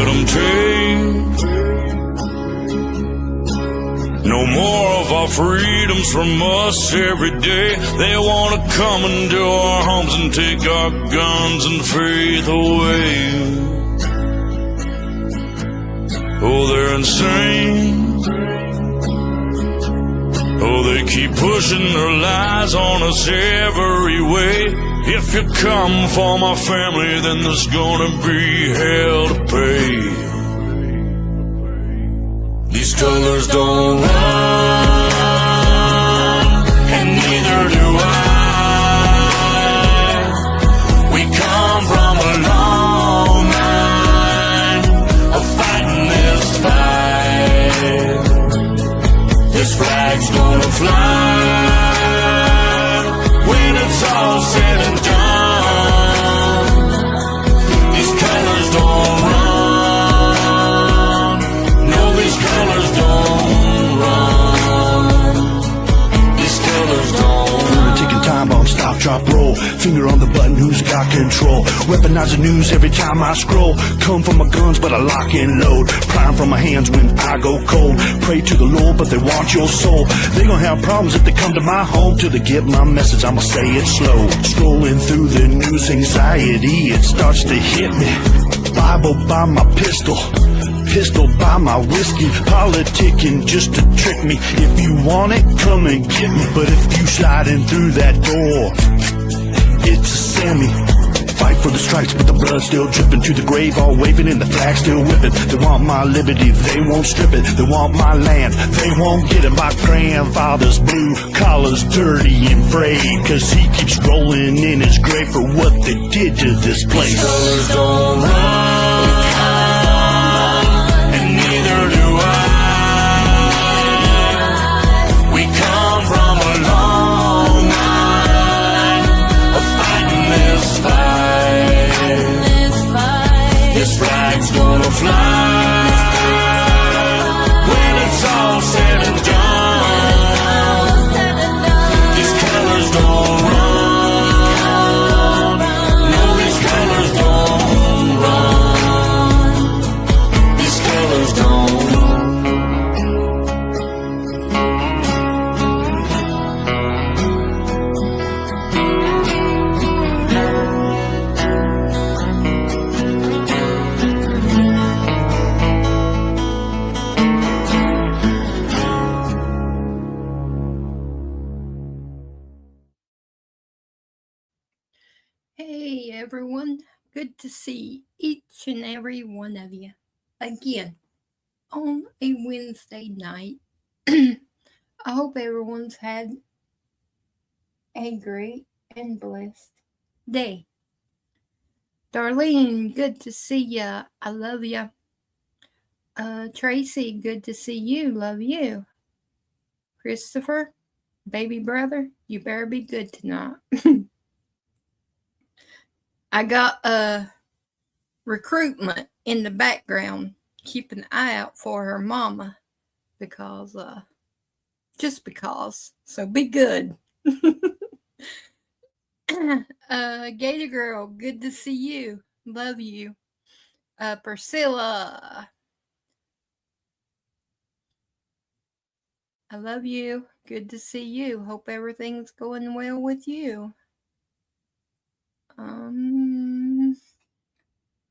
let them take no more of our freedoms from us every day. They want to come into our homes and take our guns and faith away. Oh, they're insane. Oh, they keep pushing their lies on us every way. If you come for my family, then there's gonna be hell to pay. These colors don't run, and neither do I. We come from a long line of fighting this fight. This flag's gonna fly when it's all said and done. These colors don't run. No, these colors don't run. These colors don't. Taking time on stop, drop, roll. Finger on the button, who's got control? Weaponize the news every time I scroll. Come from my guns, but I lock and load. Prime from my hands when I go cold. Pray to the Lord, but they want your soul. They gonna have problems if they come to my home. Till they get my message, I'ma say it slow. Scrolling through the news, anxiety, it starts to hit me. Bible by my pistol by my whiskey. Politicking just to trick me. If you want it, come and get me. But if you sliding through that door, it's a Sammy. Fight for the stripes, but the blood's still dripping. To the grave, all waving and the flag still whipping. They want my liberty, they won't strip it. They want my land, they won't get it. My grandfather's blue collar's dirty and frayed, cause he keeps rolling in his grave for what they did to this place. These colors don't run, and neither do I. We come from a long line of fighting this fight. This flag's gonna fly when it's all said and done. These colors don't run. No, these colors don't run. These colors don't. Hey everyone, good to see each and every one of you again on a Wednesday night. I hope everyone's had a great and blessed day. Darlene, good to see ya. I love ya. Tracy, good to see you. Love you. Christopher, baby brother, you better be good tonight. I got a recruitment in the background. Keep an eye out for her mama because, just because. So be good. Gator Girl, good to see you. Love you. Priscilla, I love you. Good to see you. Hope everything's going well with you.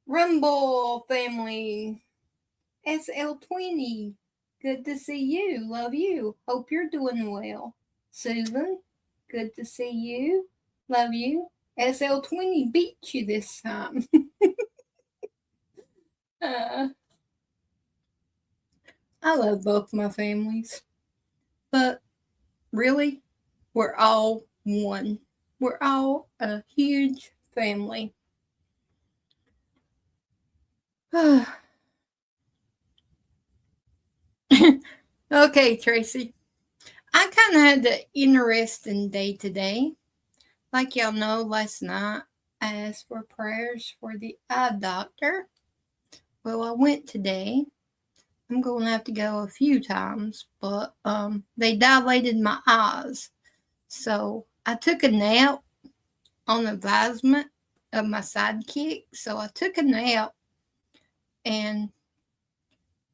Rumble family, SL20, good to see you. Love you. Hope you're doing well. Susan, good to see you. Love you. SL20 beat you this time. I love both my families, but really, we're all one. We're all a huge family. Okay, Tracy. I kind of had an interesting day today. Like y'all know, last night I asked for prayers for the eye doctor. Well, I went today. I'm going to have to go a few times, but they dilated my eyes. So I took a nap on the advisement of my sidekick. So I took a nap and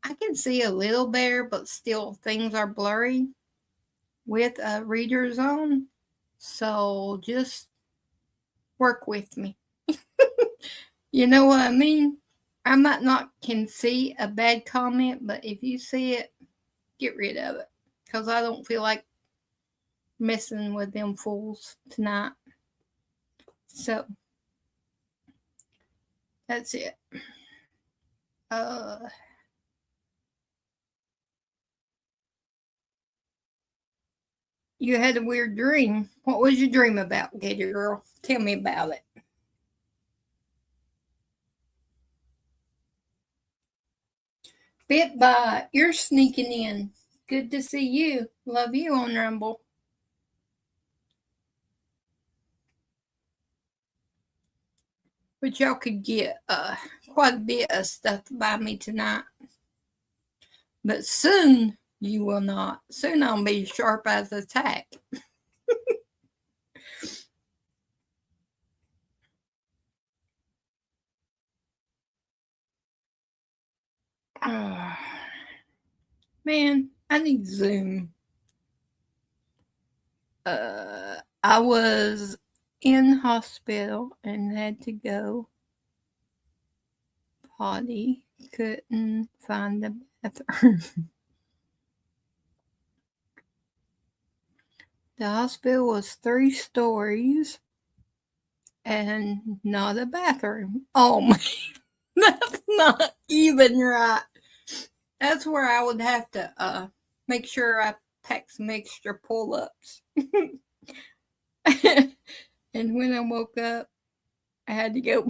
I can see a little better, but still things are blurry with readers on. So just work with me. You know what I mean? I might not can see a bad comment, but if you see it, get rid of it. Because I don't feel like messing with them fools tonight. So, that's it. You had a weird dream. What was your dream about, Gator Girl? Tell me about it. Bit by, you're sneaking in. Good to see you. Love you on Rumble. But y'all could get quite a bit of stuff by me tonight. But soon you will not. Soon I'll be sharp as a tack. Man, I need Zoom. I was in hospital and had to go potty. Couldn't find the bathroom. The hospital was 3 stories and not a bathroom. Oh my, that's not even right. That's where I would have to make sure I pack some extra pull-ups. And when I woke up, I had to go.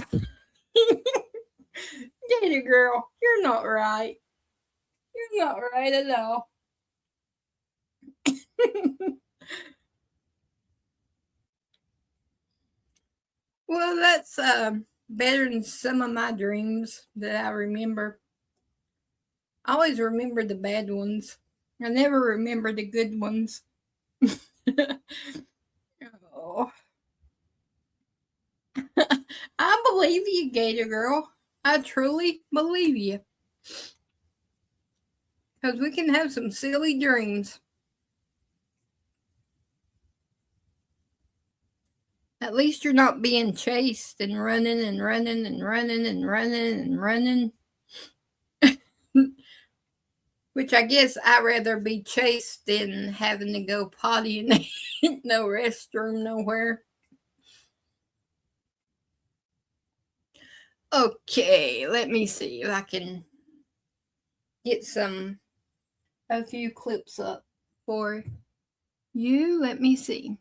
Gator Girl, you're not right. You're not right at all. Well, that's better than some of my dreams that I remember. I always remember the bad ones. I never remember the good ones. Oh. I believe you, Gator Girl. I truly believe you. Because we can have some silly dreams. At least you're not being chased and running and running and running and running and running. Which I guess I'd rather be chased than having to go potty and no restroom nowhere. Okay, let me see if I can get a few clips up for you. Let me see.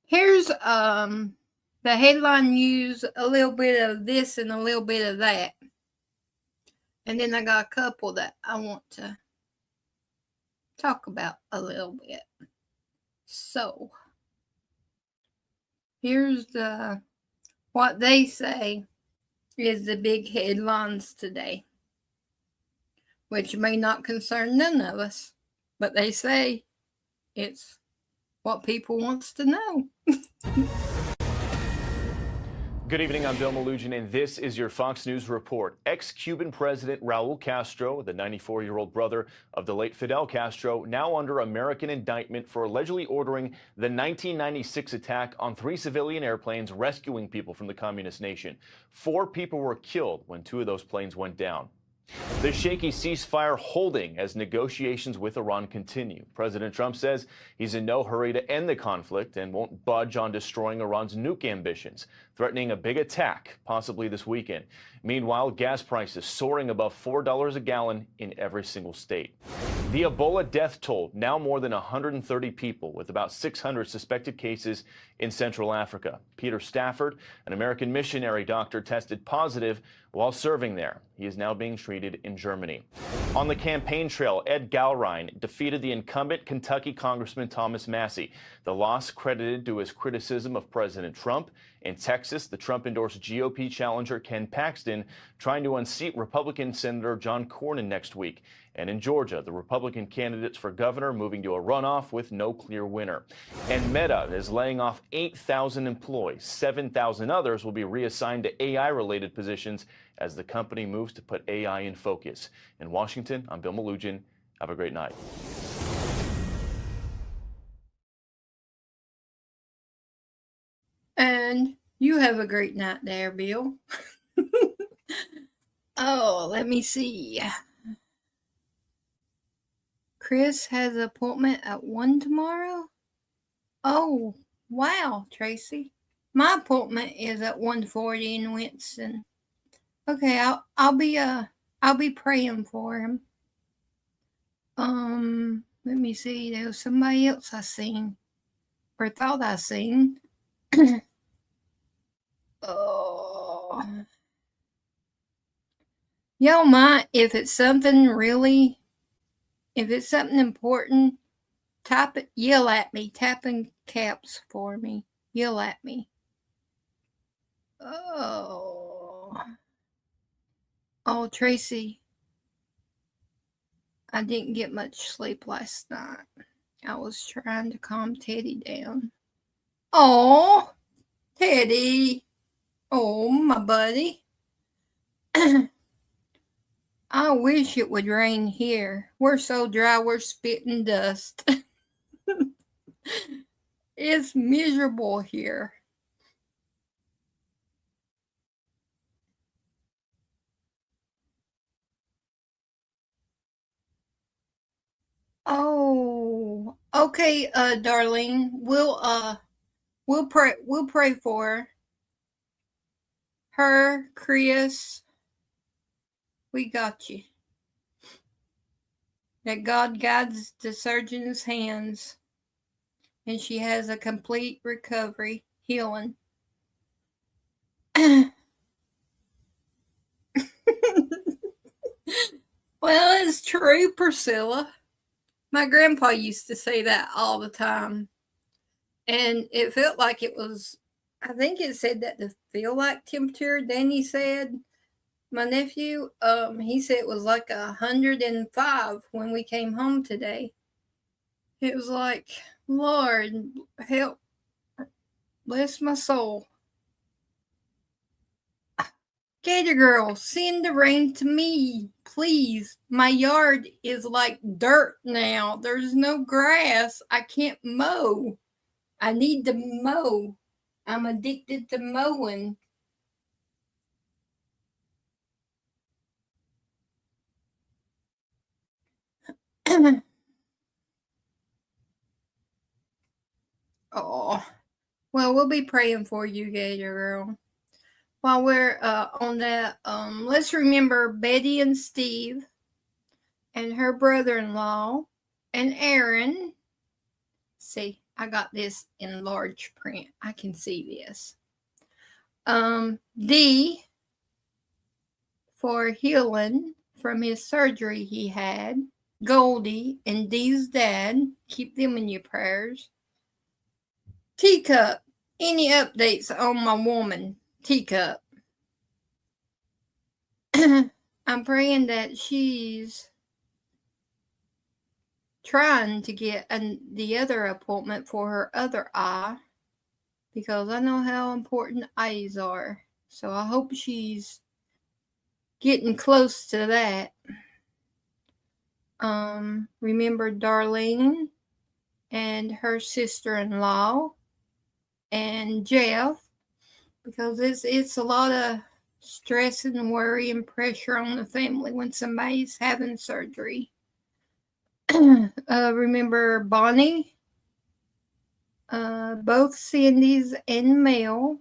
Here's the headline news, a little bit of this and a little bit of that. And then I got a couple that I want to talk about a little bit. So, here's what they say is the big headlines today, which may not concern none of us, but they say it's what people wants to know. Good evening, I'm Bill Malugin, and this is your Fox News report. Ex-Cuban President Raul Castro, the 94-year-old brother of the late Fidel Castro, now under American indictment for allegedly ordering the 1996 attack on 3 civilian airplanes rescuing people from the communist nation. 4 people were killed when 2 of those planes went down. The shaky ceasefire holding as negotiations with Iran continue. President Trump says he's in no hurry to end the conflict and won't budge on destroying Iran's nuke ambitions, threatening a big attack, possibly this weekend. Meanwhile, gas prices soaring above $4 a gallon in every single state. The Ebola death toll, now more than 130 people, with about 600 suspected cases in Central Africa. Peter Stafford, an American missionary doctor, tested positive while serving there. He is now being treated in Germany. On the campaign trail, Ed Galrine defeated the incumbent Kentucky Congressman Thomas Massie. The loss credited to his criticism of President Trump. In Texas, the Trump-endorsed GOP challenger Ken Paxton trying to unseat Republican Senator John Cornyn next week. And in Georgia, the Republican candidates for governor moving to a runoff with no clear winner. And Meta is laying off 8,000 employees. 7,000 others will be reassigned to AI-related positions as the company moves to put AI in focus. In Washington, I'm Bill Malugin. Have a great night. And you have a great night there, Bill. Oh, let me see. Chris has an appointment at 1 tomorrow. Oh, wow, Tracy. My appointment is at 1:40 in Winston. Okay, I'll be praying for him. Let me see. There was somebody else I seen or thought I seen. Oh, y'all might, if it's something important, type it, yell at me, tap in caps for me, yell at me. Oh, Tracy, I didn't get much sleep last night. I was trying to calm Teddy down. Oh, Teddy. Oh, my buddy. I wish it would rain here. We're so dry, we're spitting dust. It's miserable here. Oh, okay, Darlene. We'll pray for her, Chris. We got you. That God guides the surgeon's hands and she has a complete recovery, healing. Well, it's true, Priscilla. My grandpa used to say that all the time. And it felt like it was, I think it said that the feel like temperature, Danny said, my nephew, he said it was like 105 when we came home today. It was like, Lord, help, bless my soul. Gator Girl, send the rain to me, please. My yard is like dirt now. There's no grass. I can't mow. I need to mow. I'm addicted to mowing. Oh, well, we'll be praying for you, Gator Girl. While we're on that, let's remember Betty and Steve and her brother-in-law and Aaron. See, I got this in large print. I can see this. D for healing from his surgery he had. Goldie and Dee's dad. Keep them in your prayers. Teacup. Any updates on my woman? Teacup. I'm praying that she's trying to get the other appointment for her other eye because I know how important eyes are. So I hope she's getting close to that. Remember Darlene and her sister-in-law and Jeff, because it's a lot of stress and worry and pressure on the family when somebody's having surgery. Remember Bonnie, both Cindy's and Mel.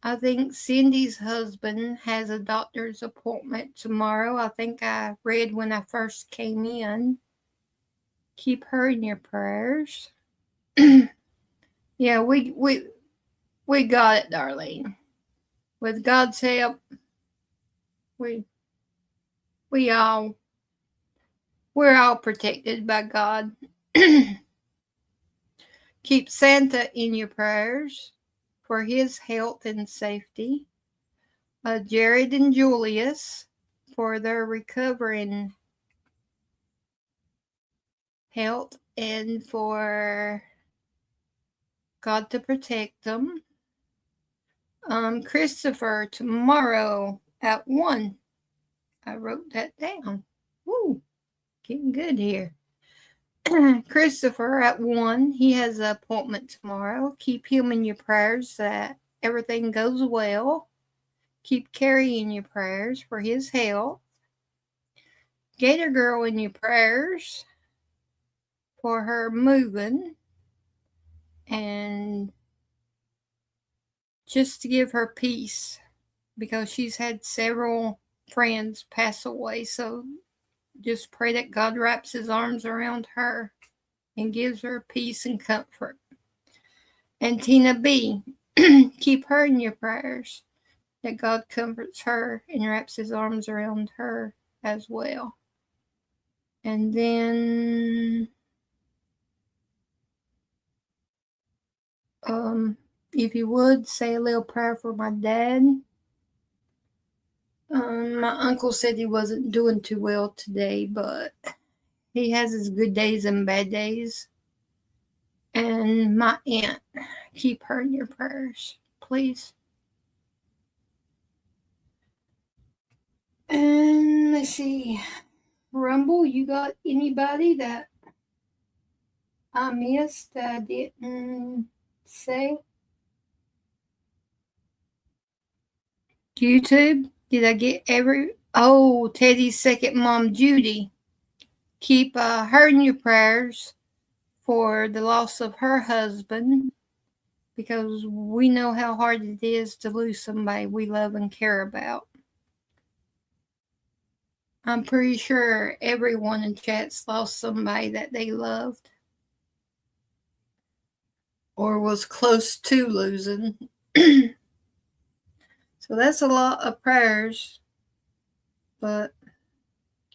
I think Cindy's husband has a doctor's appointment tomorrow. I think I read when I first came in. Keep her in your prayers. Yeah, we got it, Darlene. With God's help, we all We're all protected by God. Keep Santa in your prayers for his health and safety. Jared and Julius for their recovering health and for God to protect them. Christopher tomorrow at 1. I wrote that down. Woo, getting good here. Christopher at 1. He has an appointment tomorrow. Keep him in your prayers that everything goes well. Keep Carrie in your prayers for his health. Gator Girl in your prayers for her moving and just to give her peace because she's had several friends pass away. So just pray that God wraps his arms around her and gives her peace and comfort. And Tina B, keep her in your prayers that God comforts her and wraps his arms around her as well. And then if you would, say a little prayer for my dad. My uncle said he wasn't doing too well today, but he has his good days and bad days. And my aunt, keep her in your prayers, please. And let's see. Rumble, you got anybody that I missed that I didn't say? YouTube, did I get Teddy's second mom, Judy. Keep her in your prayers for the loss of her husband because we know how hard it is to lose somebody we love and care about. I'm pretty sure everyone in chat's lost somebody that they loved or was close to losing. So that's a lot of prayers, but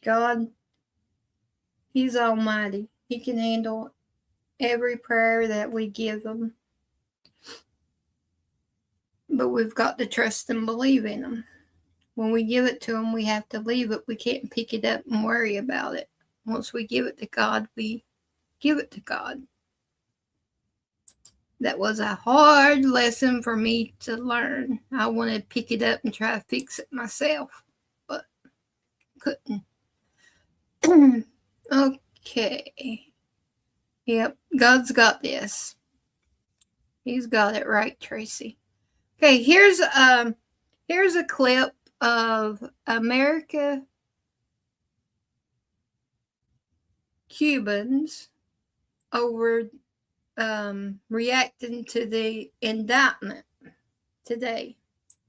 God, he's almighty. He can handle every prayer that we give him. But we've got to trust and believe in him. When we give it to him, we have to leave it. We can't pick it up and worry about it. Once we give it to God, we give it to God. That was a hard lesson for me to learn. I wanted to pick it up and try to fix it myself, but couldn't. Okay. Yep, God's got this. He's got it right, Tracy. Okay, here's a clip of America Cubans over reacting to the indictment today.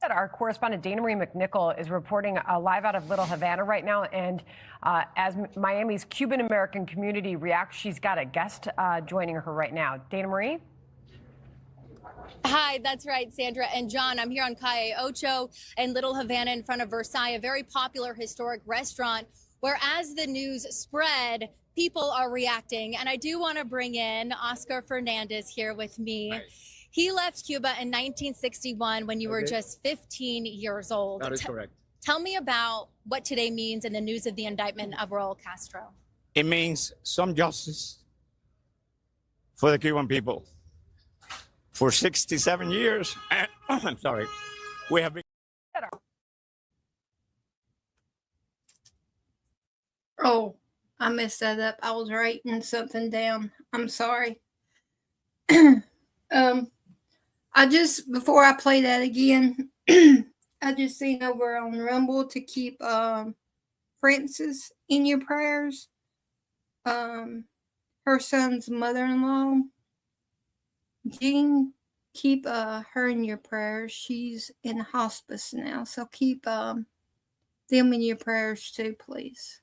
Our correspondent Dana Marie McNichol is reporting live out of Little Havana right now. And as Miami's Cuban American community reacts, she's got a guest joining her right now. Dana Marie? Hi, that's right, Sandra and John. I'm here on Calle Ocho in Little Havana in front of Versailles, a very popular historic restaurant where, as the news spread, people are reacting. And I do want to bring in Oscar Fernandez here with me. Hi. He left Cuba in 1961 when you were just 15 years old. That is correct. Tell me about what today means in the news of the indictment of Raul Castro. It means some justice for the Cuban people. For 67 years, I'm sorry, we have been. Oh, I messed that up. I was writing something down. I'm sorry. Before I play that again, I just seen over on Rumble to keep Frances in your prayers. Her son's mother-in-law, Jean, keep her in your prayers. She's in hospice now, so keep them in your prayers too, please.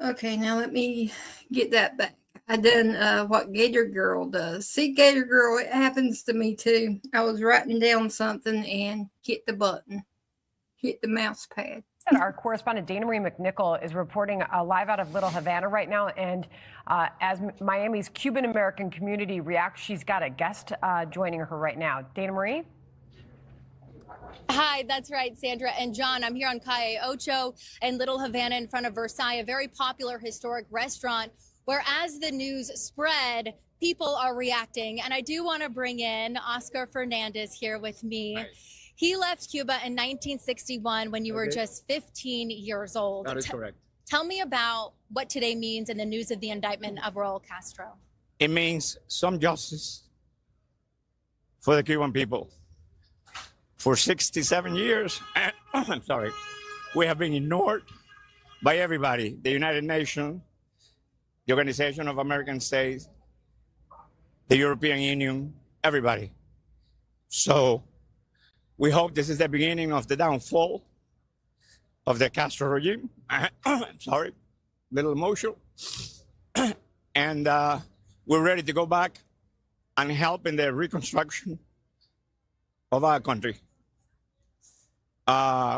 Okay, now let me get that back. I done what Gator Girl does. See, Gator Girl, it happens to me too. I was writing down something and hit the button, hit the mouse pad. Our correspondent Dana Marie McNichol is reporting live out of Little Havana right now. And as Miami's Cuban American community reacts, she's got a guest joining her right now. Dana Marie? Hi, that's right, Sandra and John. I'm here on Calle Ocho in Little Havana in front of Versailles, a very popular historic restaurant where, as the news spread, people are reacting. And I do want to bring in Oscar Fernandez here with me. Hi. He left Cuba in 1961 when you were just 15 years old. That is correct. Tell me about what today means in the news of the indictment of Raul Castro. It means some justice for the Cuban people. For 67 years, I'm sorry, we have been ignored by everybody, the United Nations, the Organization of American States, the European Union, everybody. So we hope this is the beginning of the downfall of the Castro regime. I'm sorry, a little emotional. And we're ready to go back and help in the reconstruction of our country.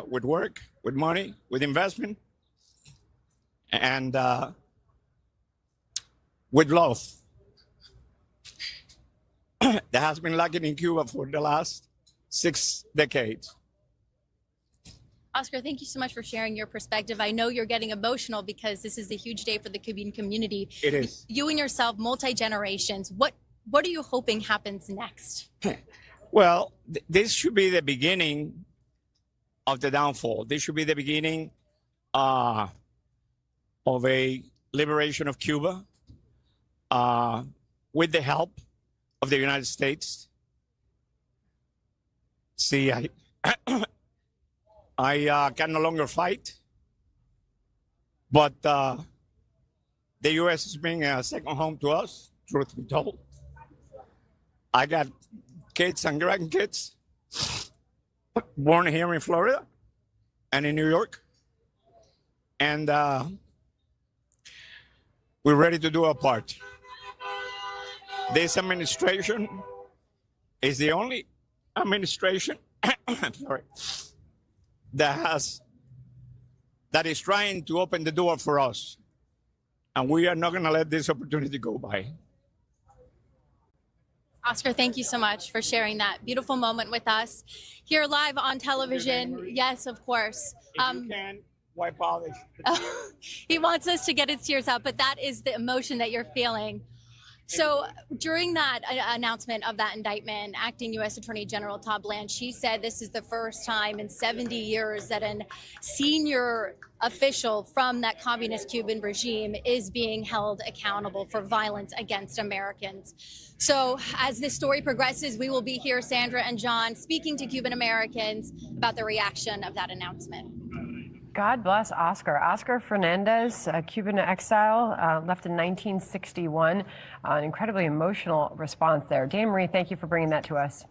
With work, with money, with investment, and with love. That has been lacking in Cuba for the last 6 decades. Oscar, thank you so much for sharing your perspective. I know you're getting emotional because this is a huge day for the Cuban community. It is. You and yourself, multi-generations. What are you hoping happens next? Well, this should be the beginning of the downfall. This should be the beginning of a liberation of Cuba with the help of the United States. See, I can no longer fight, but the U.S. is being a second home to us, truth be told. I got kids and grandkids born here in Florida and in New York. And we're ready to do our part. This administration is the only administration I'm sorry, that is trying to open the door for us. And we are not going to let this opportunity go by. Oscar, thank you so much for sharing that beautiful moment with us here live on television. Yes, of course. If you can, wipe out He wants us to get his tears out, but that is the emotion that you're feeling. So during that announcement of that indictment, Acting U.S. Attorney General Todd Blanche, she said this is the first time in 70 years that a senior official from that communist Cuban regime is being held accountable for violence against Americans. So as this story progresses, we will be here, Sandra and John, speaking to Cuban Americans about the reaction of that announcement. God bless Oscar. Oscar Fernandez, a Cuban exile, left in 1961. An incredibly emotional response there. Dana Marie, thank you for bringing that to us.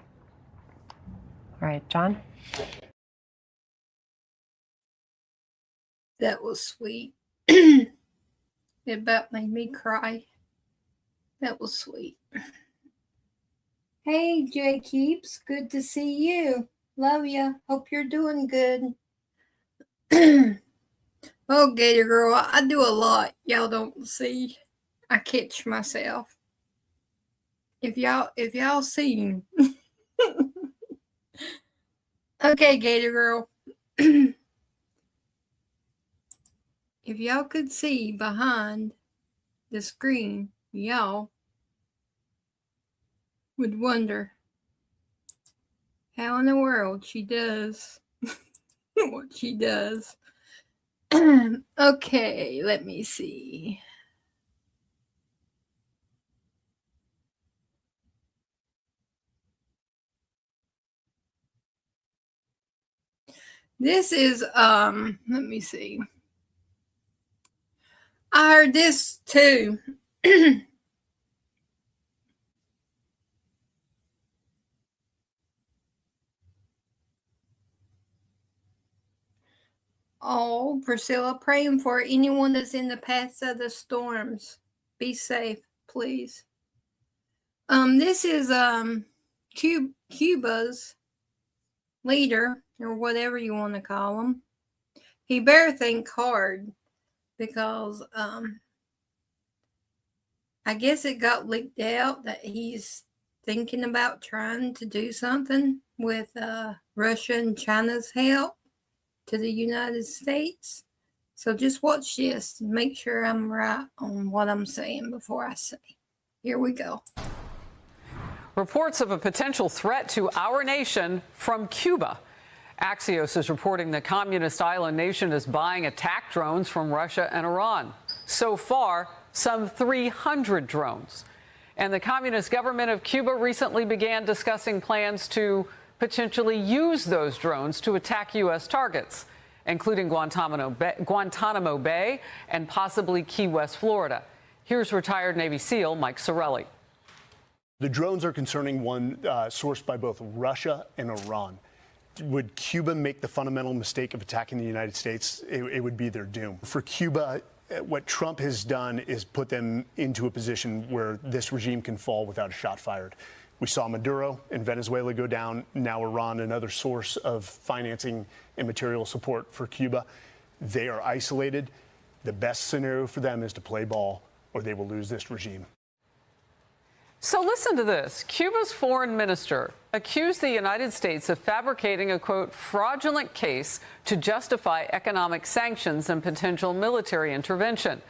All right, John? That was sweet. It about made me cry. That was sweet. Hey, Jay Keeps. Good to see you. Love ya. Hope you're doing good. Oh, Gator Girl, I do a lot y'all don't see. I catch myself. If y'all seen. Okay, Gator Girl. If y'all could see behind the screen, y'all would wonder how in the world she does what she does. Okay, let me see. This is let me see. I heard this too. Oh, Priscilla, praying for anyone that's in the path of the storms. Be safe, please. This is Cuba's leader, or whatever you want to call him, he better think hard because I guess it got leaked out that he's thinking about trying to do something with Russia and China's help to the United States. So just watch this and make sure I'm right on what I'm saying before I say. Here we go. Reports of a potential threat to our nation from Cuba. Axios is reporting the communist island nation is buying attack drones from Russia and Iran. So far, some 300 drones. And the communist government of Cuba recently began discussing plans to potentially use those drones to attack U.S. targets, including Guantanamo Bay and possibly Key West, Florida. Here's retired Navy SEAL Mike Sorelli. The drones are concerning one sourced by both Russia and Iran. Would Cuba make the fundamental mistake of attacking the United States? It would be their doom. For Cuba, what Trump has done is put them into a position where this regime can fall without a shot fired. We saw Maduro in Venezuela go down. Now Iran, another source of financing and material support for Cuba. They are isolated. The best scenario for them is to play ball, or they will lose this regime. So listen to this. Cuba's foreign minister accused the United States of fabricating a, quote, fraudulent case to justify economic sanctions and potential military intervention.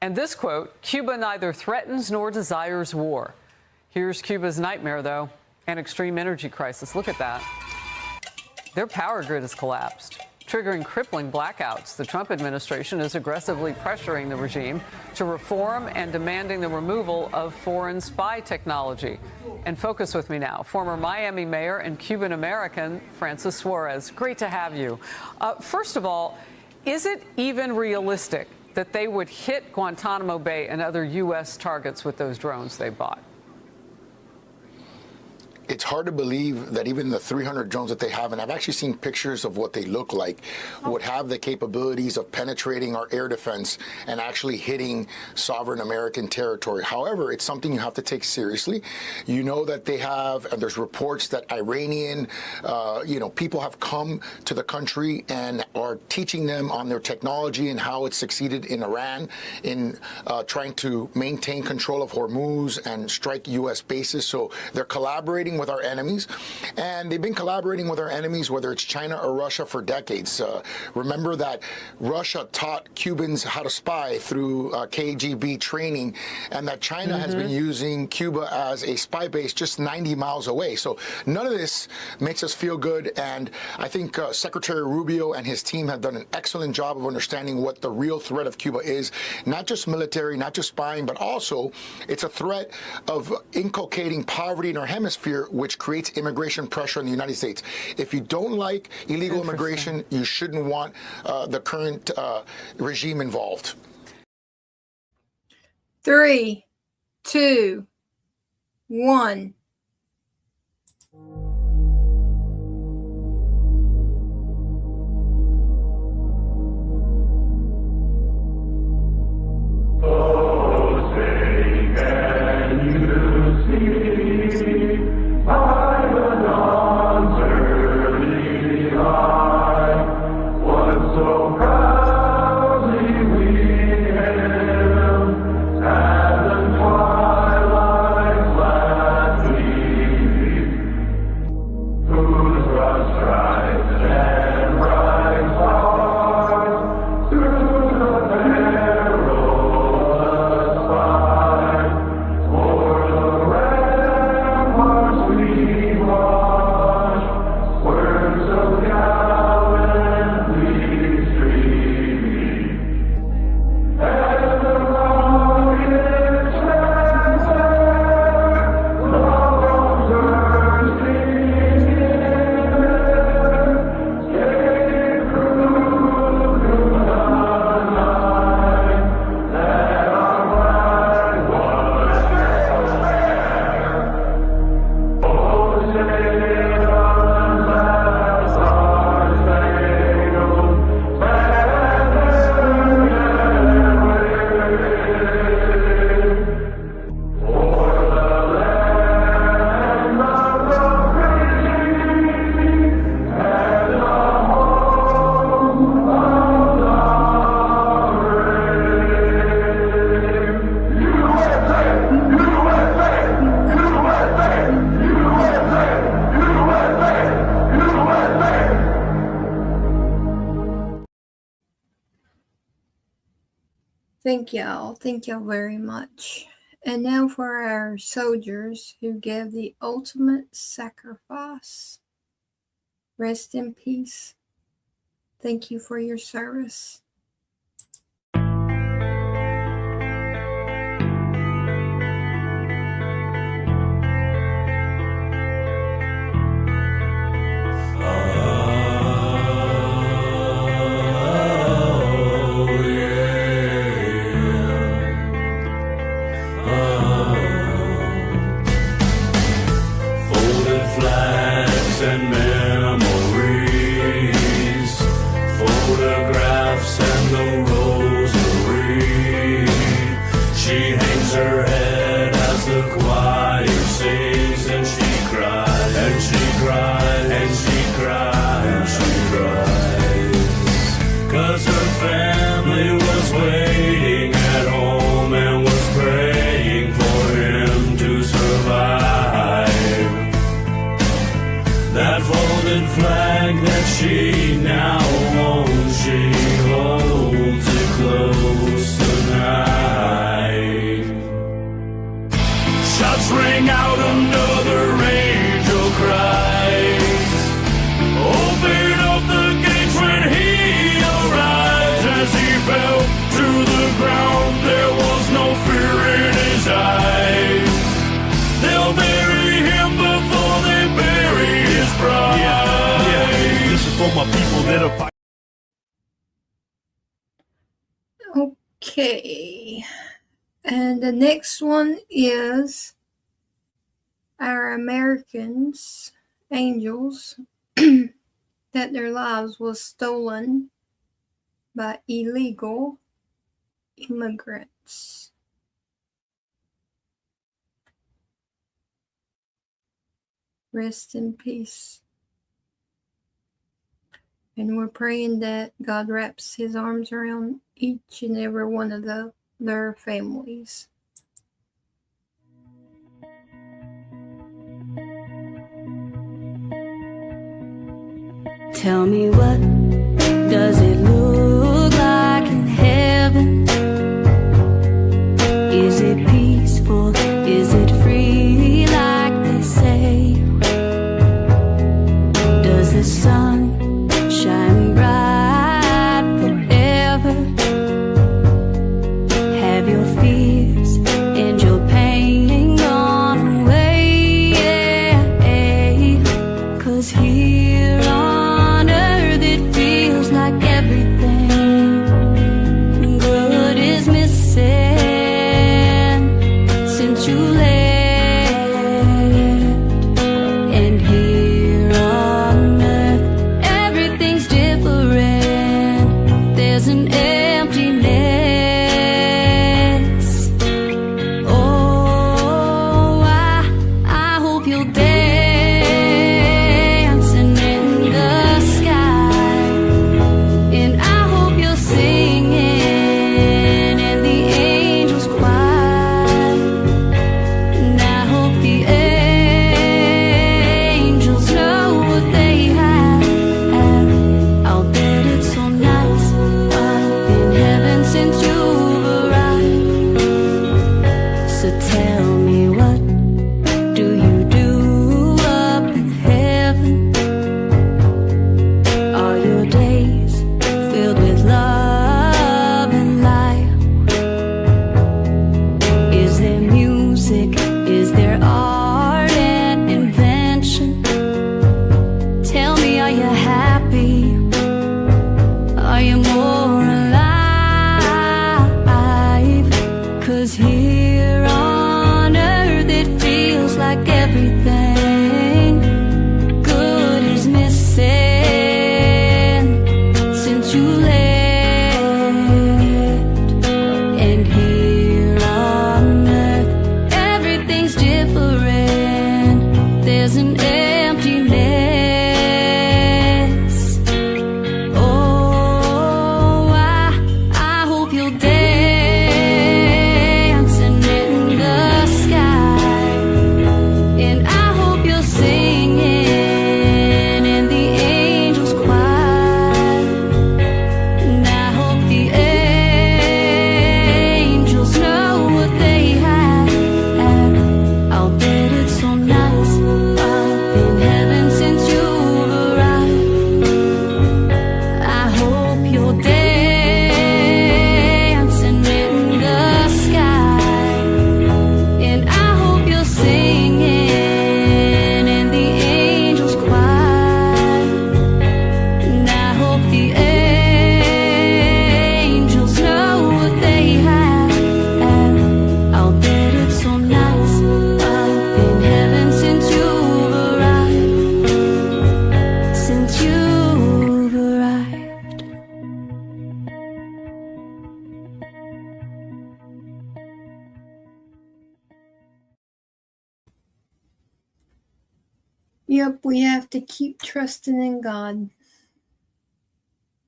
And this quote, Cuba neither threatens nor desires war. Here's Cuba's nightmare, though, an extreme energy crisis. Look at that. Their power grid has collapsed, triggering crippling blackouts. The Trump administration is aggressively pressuring the regime to reform and demanding the removal of foreign spy technology. And focus with me now, former Miami mayor and Cuban-American Francis Suarez. Great to have you. First of all, is it even realistic that they would hit Guantanamo Bay and other U.S. targets with those drones they bought? It's hard to believe that even the 300 drones that they have, and I've actually seen pictures of what they look like, would have the capabilities of penetrating our air defense and actually hitting sovereign American territory. However, it's something you have to take seriously. You know that they have, and there's reports that Iranian, people have come to the country and are teaching them on their technology and how it succeeded in Iran in trying to maintain control of Hormuz and strike U.S. bases. So they're collaborating with our enemies, and they've been collaborating with our enemies, whether it's China or Russia, for decades. Remember that Russia taught Cubans how to spy through KGB training, and that China has been using Cuba as a spy base just 90 miles away. So none of this makes us feel good, and I think Secretary Rubio and his team have done an excellent job of understanding what the real threat of Cuba is. Not just military, not just spying, but also it's a threat of inculcating poverty in our hemisphere, which creates immigration pressure in the United States. If you don't like illegal immigration, you shouldn't want the current regime involved. 3, 2, 1. Thank y'all. Thank y'all very much. And now for our soldiers who gave the ultimate sacrifice. Rest in peace. Thank you for your service. And memories, photographs and the rosary. She hangs her head as the choir sings, and she cries, and she cries, and she cries, and she cries. 'Cause her family was waiting at home and was praying for him to survive. That folded flag that she now owns, she holds it close tonight. Shots ring out, another angel cries. Open up the gates when he arrives. As he fell to the ground, there was no fear in his eyes. They'll bury him before they bury his bride. Yeah, this is for my people that are fighting. Okay. And the next one is our Americans, angels, that their lives was stolen by illegal immigrants. Rest in peace. And we're praying that God wraps his arms around each and every one of their families. Tell me, what does it look like in heaven? Is it peaceful? Is it free like they say? Does the sun shine bright forever? Have your fears and your pain gone away? Yeah, 'cause here on earth it feels like everything good is missing since you left. And here on earth Yep, we have to keep trusting in God.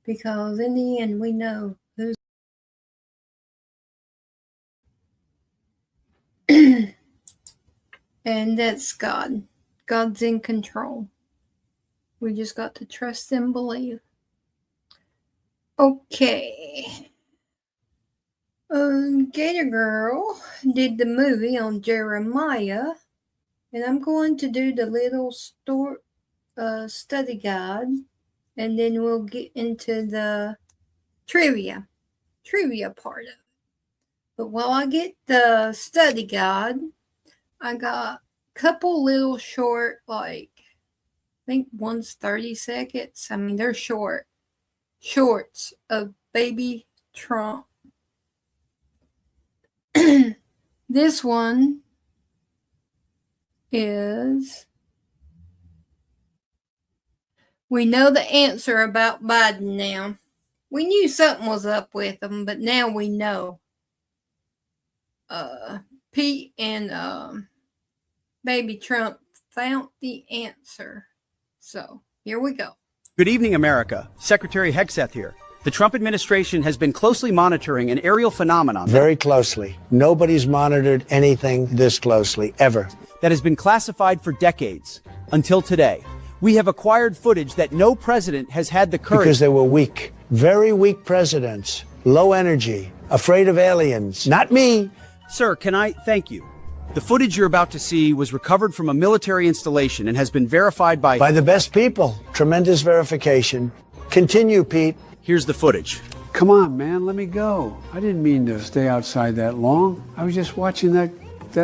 Because in the end, we know who's. And that's God. God's in control. We just got to trust and believe. Okay. Gator Girl did the movie on Jeremiah. And I'm going to do the little study guide. And then we'll get into the trivia part of it. But while I get the study guide, I got a couple little short, like, I think one's 30 seconds. I mean, they're shorts of baby Trump. This one is, we know the answer about Biden now. We knew something was up with him, but now we know. Pete and baby Trump found the answer. So here we go. Good evening, America. Secretary Hegseth here. The Trump administration has been closely monitoring an aerial phenomenon. Very closely. Nobody's monitored anything this closely, ever. That has been classified for decades. Until today. We have acquired footage that no president has had the courage. Because they were weak. Very weak presidents. Low energy. Afraid of aliens. Not me. Sir, can I thank you? The footage you're about to see was recovered from a military installation and has been verified by the best people. Tremendous verification. Continue, Pete. Here's the footage. Come on, man, let me go. I didn't mean to stay outside that long. I was just watching that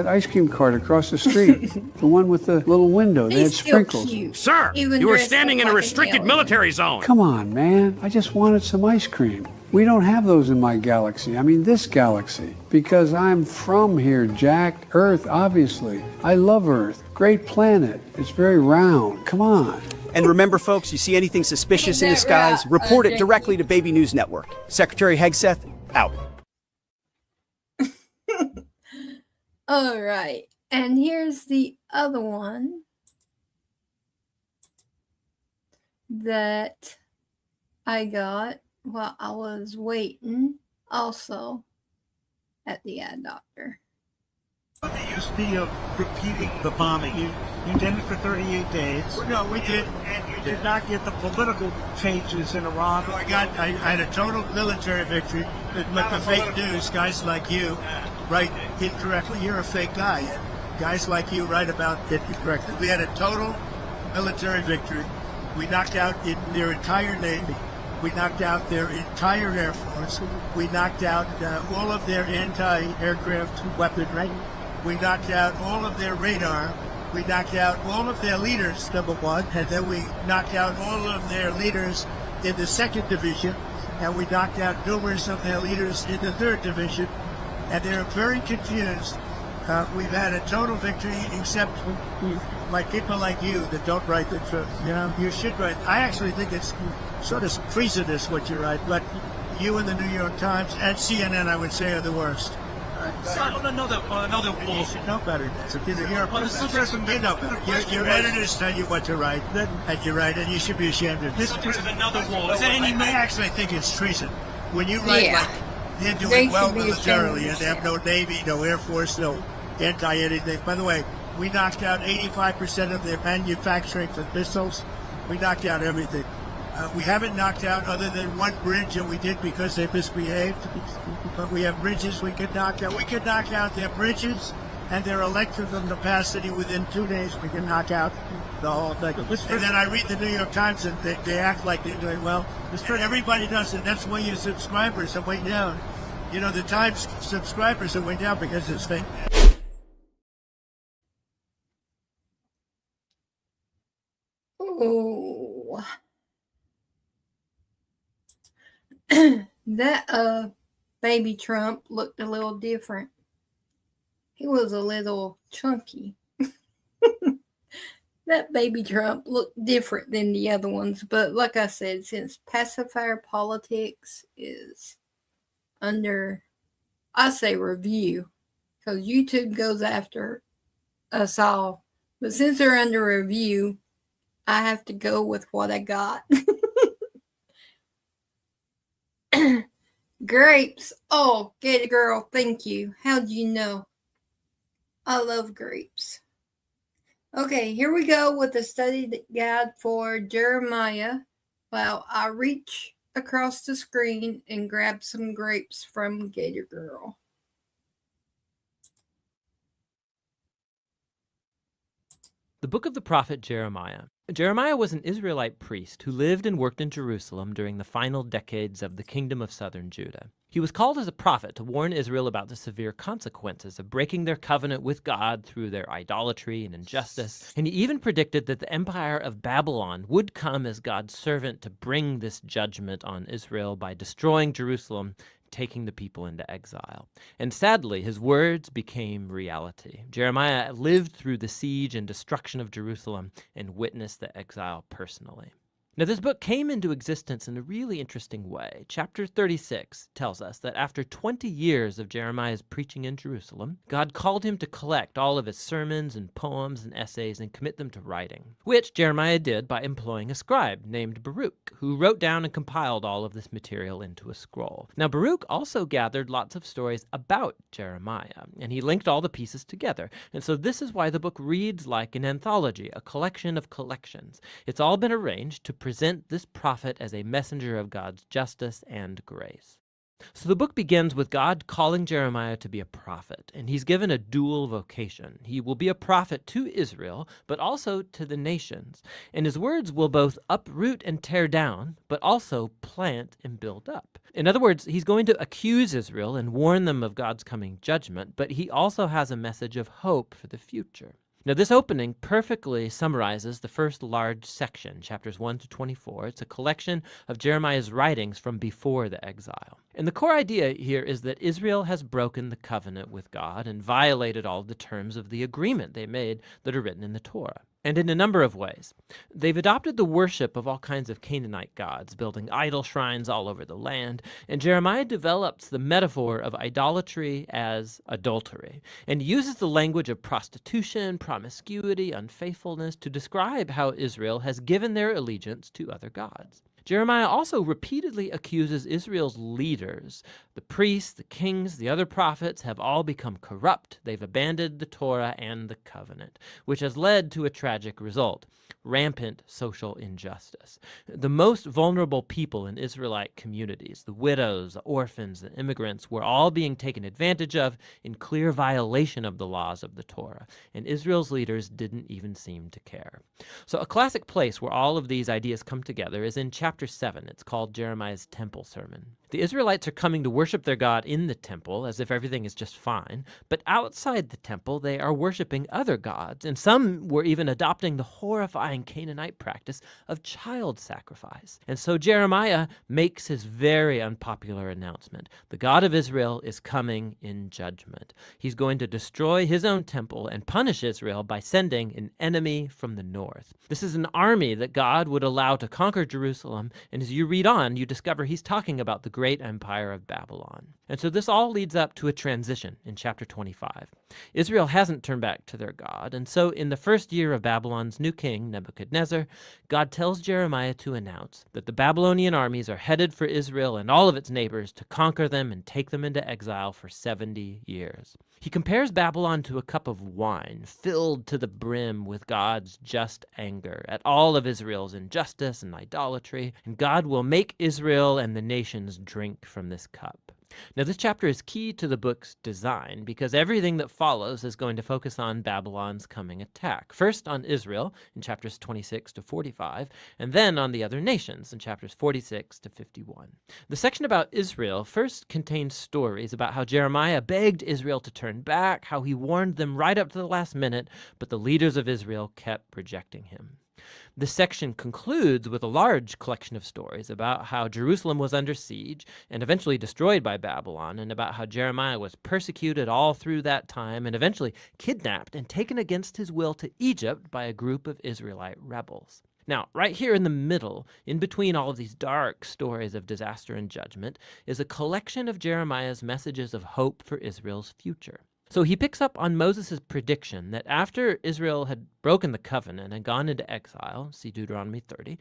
ice cream cart across the street. The one with the little window. They had sprinkles. Cute. Sir, you were standing in a restricted military zone. Come on, man. I just wanted some ice cream. We don't have those in my galaxy. I mean, this galaxy. Because I'm from here, Jack. Earth, obviously. I love Earth. Great planet. It's very round. Come on. And remember, folks, you see anything suspicious in the skies, report it directly to Baby News Network. Secretary Hegseth, out. All right. And here's the other one that I got while I was waiting also at the eye doctor. It used to be repeating the bombing. You did it for 38 days. No, we did. And you did not get the political changes in Iran. No, I had a total military victory. But the fake news, guys like you write incorrectly. You're a fake guy. Guys like you write about it incorrectly. We had a total military victory. We knocked out their entire Navy. We knocked out their entire Air Force. We knocked out all of their anti-aircraft weaponry. We knocked out all of their radar. We knocked out all of their leaders, number one, and then we knocked out all of their leaders in the 2nd Division, and we knocked out numerous of their leaders in the 3rd Division, and they're very confused. We've had a total victory, except like people like you that don't write the truth. You know, you should write. I actually think it's sort of treasonous what you write, but you and the New York Times and CNN, I would say, are the worst. On another wall. You should know better. You know better. Your editors tell you what to write, and you write, and you should be ashamed of this. This is another wall. And you may actually think it's treason. When you write like they're doing well militarily, and they have no Navy, no Air Force, no anti-anything. By the way, we knocked out 85% of their manufacturing for missiles. We knocked out everything. We haven't knocked out other than one bridge that we did because they misbehaved. But we have bridges we could knock out. We could knock out their bridges and their electrical capacity within 2 days. We can knock out the whole thing. And then I read the New York Times and they act like they're doing well. Everybody does it. That's why your subscribers are way down. You know, the Times subscribers are way down because it's fake. Oh. That baby Trump looked a little different. He was a little chunky. That baby Trump looked different than the other ones, but like I said, since pacifier politics is under, I say, review, because YouTube goes after us all, but since they're under review, I have to go with what I got. Grapes. Oh, Gator Girl, thank you. How do you know? I love grapes. Okay, here we go with the study guide for Jeremiah. Well, I reach across the screen and grab some grapes from Gator Girl. The book of the prophet Jeremiah. Jeremiah was an Israelite priest who lived and worked in Jerusalem during the final decades of the kingdom of southern Judah. He was called as a prophet to warn Israel about the severe consequences of breaking their covenant with God through their idolatry and injustice, and he even predicted that the empire of Babylon would come as God's servant to bring this judgment on Israel by destroying Jerusalem, taking the people into exile. And sadly, his words became reality. Jeremiah lived through the siege and destruction of Jerusalem and witnessed the exile personally. Now, this book came into existence in a really interesting way. Chapter 36 tells us that after 20 years of Jeremiah's preaching in Jerusalem, God called him to collect all of his sermons and poems and essays and commit them to writing, which Jeremiah did by employing a scribe named Baruch, who wrote down and compiled all of this material into a scroll. Now, Baruch also gathered lots of stories about Jeremiah, and he linked all the pieces together. And so this is why the book reads like an anthology, a collection of collections. It's all been arranged to present this prophet as a messenger of God's justice and grace. So the book begins with God calling Jeremiah to be a prophet, and he's given a dual vocation. He will be a prophet to Israel, but also to the nations, and his words will both uproot and tear down, but also plant and build up. In other words, he's going to accuse Israel and warn them of God's coming judgment, but he also has a message of hope for the future. Now, this opening perfectly summarizes the first large section, chapters 1 to 24. It's a collection of Jeremiah's writings from before the exile. And the core idea here is that Israel has broken the covenant with God and violated all the terms of the agreement they made that are written in the Torah. And in a number of ways. They've adopted the worship of all kinds of Canaanite gods, building idol shrines all over the land, and Jeremiah develops the metaphor of idolatry as adultery, and uses the language of prostitution, promiscuity, unfaithfulness to describe how Israel has given their allegiance to other gods. Jeremiah also repeatedly accuses Israel's leaders. The priests, the kings, the other prophets have all become corrupt. They've abandoned the Torah and the covenant, which has led to a tragic result: rampant social injustice. The most vulnerable people in Israelite communities, the widows, the orphans, the immigrants, were all being taken advantage of in clear violation of the laws of the Torah, and Israel's leaders didn't even seem to care. So a classic place where all of these ideas come together is in chapter 7. It's called Jeremiah's Temple Sermon. The Israelites are coming to worship their God in the temple as if everything is just fine, but outside the temple they are worshiping other gods, and some were even adopting the horrifying Canaanite practice of child sacrifice. And so Jeremiah makes his very unpopular announcement. The God of Israel is coming in judgment. He's going to destroy his own temple and punish Israel by sending an enemy from the north. This is an army that God would allow to conquer Jerusalem, and as you read on, you discover he's talking about the great empire of Babylon. And so this all leads up to a transition in chapter 25. Israel hasn't turned back to their God, and so in the first year of Babylon's new king, Nebuchadnezzar, God tells Jeremiah to announce that the Babylonian armies are headed for Israel and all of its neighbors to conquer them and take them into exile for 70 years. He compares Babylon to a cup of wine filled to the brim with God's just anger at all of Israel's injustice and idolatry, and God will make Israel and the nations drink from this cup. Now, this chapter is key to the book's design because everything that follows is going to focus on Babylon's coming attack. First on Israel in chapters 26 to 45, and then on the other nations in chapters 46 to 51. The section about Israel first contains stories about how Jeremiah begged Israel to turn back, how he warned them right up to the last minute, but the leaders of Israel kept rejecting him. This section concludes with a large collection of stories about how Jerusalem was under siege and eventually destroyed by Babylon, and about how Jeremiah was persecuted all through that time and eventually kidnapped and taken against his will to Egypt by a group of Israelite rebels. Now, right here in the middle, in between all of these dark stories of disaster and judgment, is a collection of Jeremiah's messages of hope for Israel's future. So he picks up on Moses' prediction that after Israel had broken the covenant and gone into exile, see Deuteronomy 30,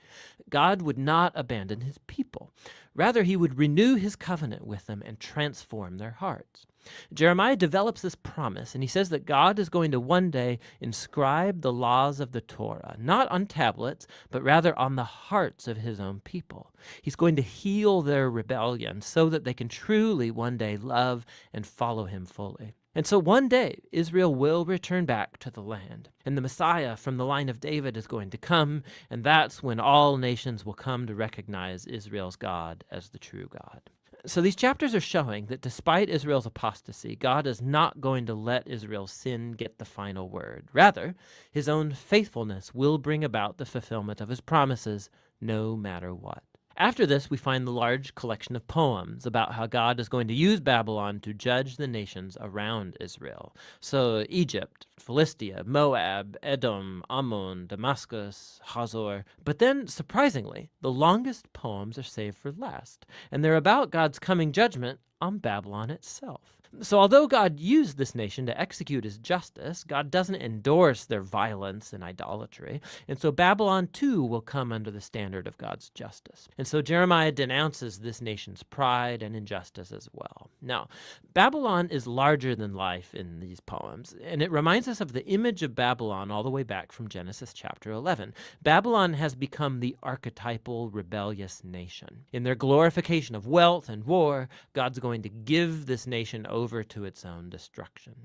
God would not abandon his people. Rather, he would renew his covenant with them and transform their hearts. Jeremiah develops this promise, and he says that God is going to one day inscribe the laws of the Torah, not on tablets, but rather on the hearts of his own people. He's going to heal their rebellion so that they can truly one day love and follow him fully. And so one day, Israel will return back to the land, and the Messiah from the line of David is going to come, and that's when all nations will come to recognize Israel's God as the true God. So these chapters are showing that despite Israel's apostasy, God is not going to let Israel's sin get the final word. Rather, his own faithfulness will bring about the fulfillment of his promises, no matter what. After this, we find the large collection of poems about how God is going to use Babylon to judge the nations around Israel. So Egypt, Philistia, Moab, Edom, Ammon, Damascus, Hazor. But then, surprisingly, the longest poems are saved for last, and they're about God's coming judgment on Babylon itself. So although God used this nation to execute his justice, God doesn't endorse their violence and idolatry. And so Babylon too will come under the standard of God's justice. And so Jeremiah denounces this nation's pride and injustice as well. Now, Babylon is larger than life in these poems, and it reminds us of the image of Babylon all the way back from Genesis chapter 11. Babylon has become the archetypal rebellious nation. In their glorification of wealth and war, God's going to give this nation over to its own destruction.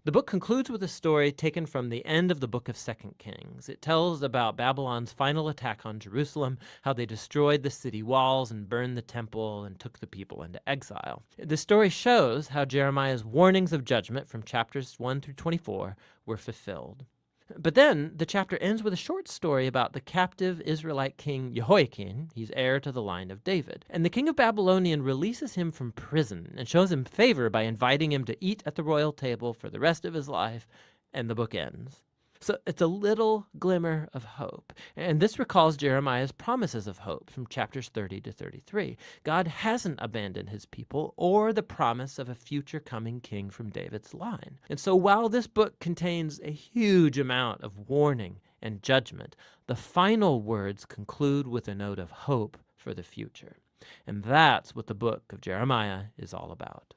The book concludes with a story taken from the end of the book of 2 Kings. It tells about Babylon's final attack on Jerusalem, how they destroyed the city walls and burned the temple and took the people into exile. The story shows how Jeremiah's warnings of judgment from chapters 1 through 24 were fulfilled. But then the chapter ends with a short story about the captive Israelite king Jehoiakim. He's heir to the line of David. And the king of Babylonian releases him from prison and shows him favor by inviting him to eat at the royal table for the rest of his life, and the book ends. So it's a little glimmer of hope. And this recalls Jeremiah's promises of hope from chapters 30 to 33. God hasn't abandoned his people or the promise of a future coming king from David's line. And so while this book contains a huge amount of warning and judgment, the final words conclude with a note of hope for the future. And that's what the book of Jeremiah is all about.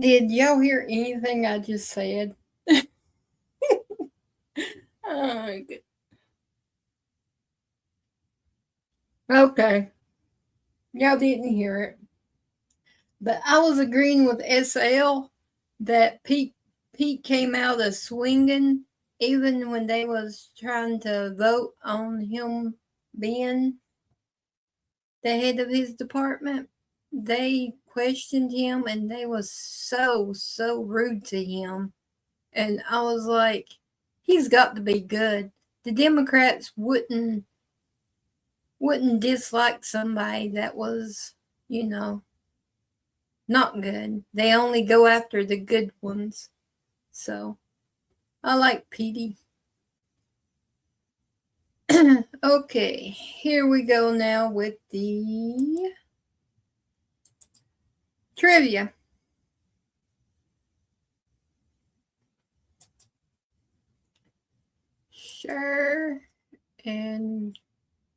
Did y'all hear anything I just said? Oh, good. Okay. Y'all didn't hear it. But I was agreeing with SL that Pete came out of swinging even when they was trying to vote on him being the head of his department. They questioned him and they was so rude to him. And I was like, he's got to be good. The Democrats wouldn't dislike somebody that was, not good. They only go after the good ones. So I like Petey. Okay, here we go now with the trivia. Share and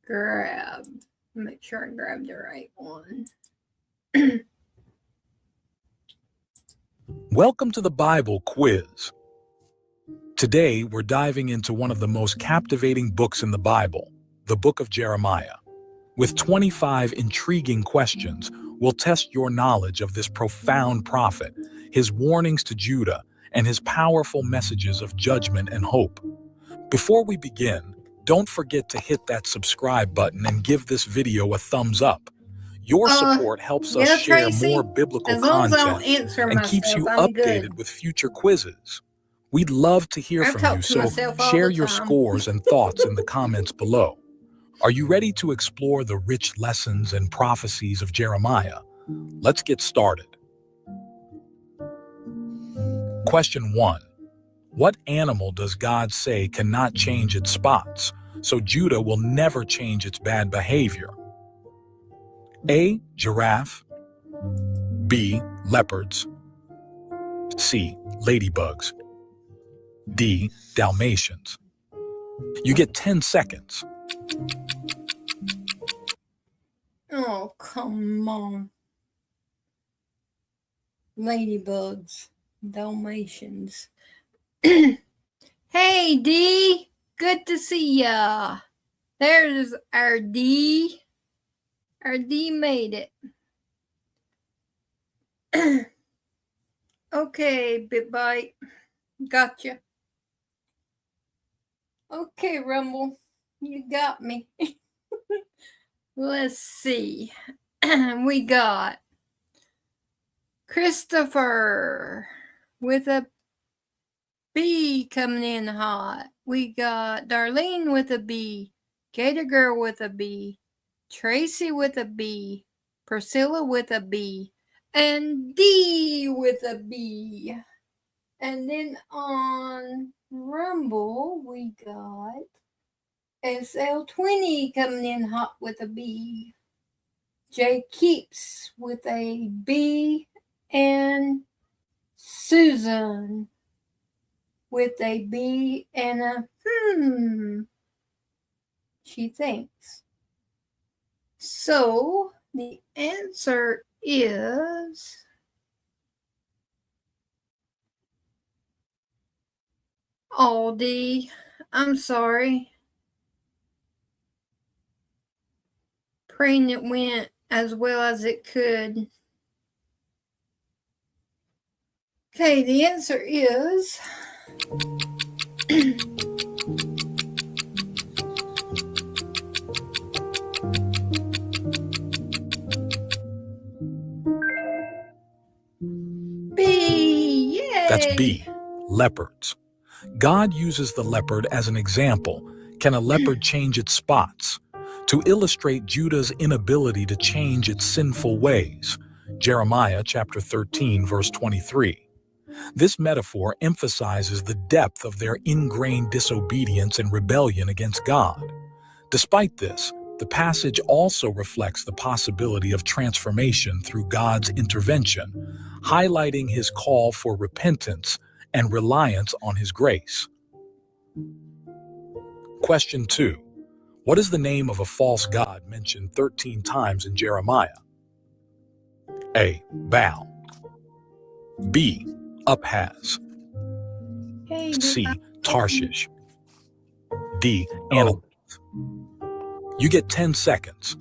grab. Make sure I grab the right one. Welcome to the Bible Quiz. Today, we're diving into one of the most captivating books in the Bible, the book of Jeremiah. With 25 intriguing questions, we'll test your knowledge of this profound prophet, his warnings to Judah, and his powerful messages of judgment and hope. Before we begin, Don't forget to hit that subscribe button and give this video a thumbs up. Your support helps us share Tracy, more biblical as long as I don't content answer and keeps myself, you I'm updated good. with future quizzes. We'd love to hear I from talk you, to so myself all share the your time. scores and thoughts in the comments below. Are you ready to explore the rich lessons and prophecies of Jeremiah? Let's get started. Question 1. What animal does God say cannot change its spots, so Judah will never change its bad behavior? A. Giraffe. B. Leopards. C. Ladybugs. D. Dalmatians. You get 10 seconds. Oh, come on. Ladybugs, Dalmatians. Hey, D. Good to see ya. There's our D. Our D made it. Okay, BitBite. Gotcha. Okay, Rumble. You got me. Let's see. We got Christopher with a B coming in hot. We got Darlene with a B, Gator Girl with a B, Tracy with a B, Priscilla with a B, and D with a B. And then on Rumble, we got SL20 coming in hot with a B, Jay Keeps with a B, and Susan with a B and a she thinks. So the answer is Aldi. I'm sorry. Praying it went as well as it could. Okay, the answer is B. Yay! That's B. Leopards. God uses the leopard as an example. Can a leopard change its spots? To illustrate Judah's inability to change its sinful ways. Jeremiah chapter 13, verse 23. This metaphor emphasizes the depth of their ingrained disobedience and rebellion against God. Despite this, the passage also reflects the possibility of transformation through God's intervention, highlighting his call for repentance and reliance on his grace. Question 2. What is the name of a false god mentioned 13 times in Jeremiah? A. Baal. B. Uphaz. C. Tarshish. D. Animal. You get 10 seconds.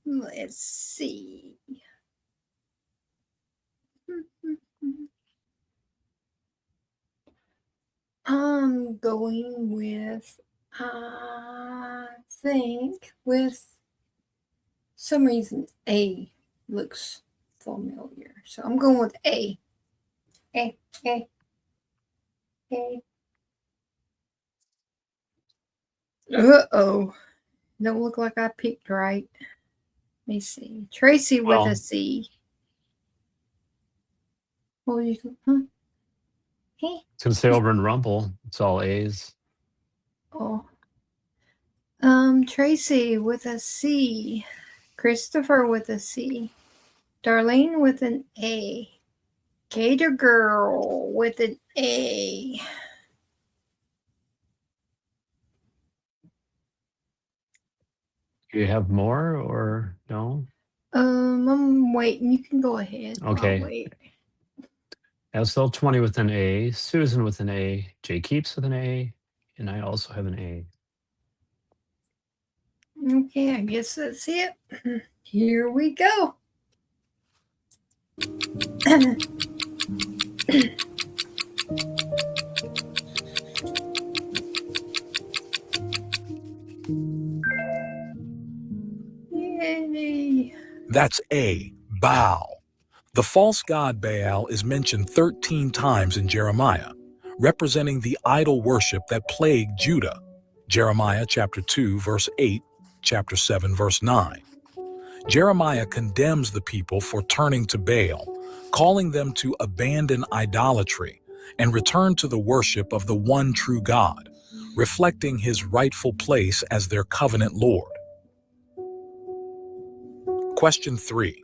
Let's see. I'm going with, I think, with some reason A looks familiar. So I'm going with A. A. Uh-oh. Don't look like I picked right. Let me see. Tracy with a C. What are you? Huh? Hey. It's gonna say over in Rumble, it's all A's. Oh. Tracy with a C. Christopher with a C. Darlene with an A. Gator Girl with an A. Do you have more or no? I'm waiting. You can go ahead. Okay. I'll wait. SL20 with an A, Susan with an A, Jay Keeps with an A, and I also have an A. Okay, I guess that's it. Here we go. Yay. That's A, Baal. The false god Baal is mentioned 13 times in Jeremiah, representing the idol worship that plagued Judah. Jeremiah chapter 2, verse 8, chapter 7, verse 9. Jeremiah condemns the people for turning to Baal, calling them to abandon idolatry and return to the worship of the one true God, reflecting his rightful place as their covenant Lord. Question 3.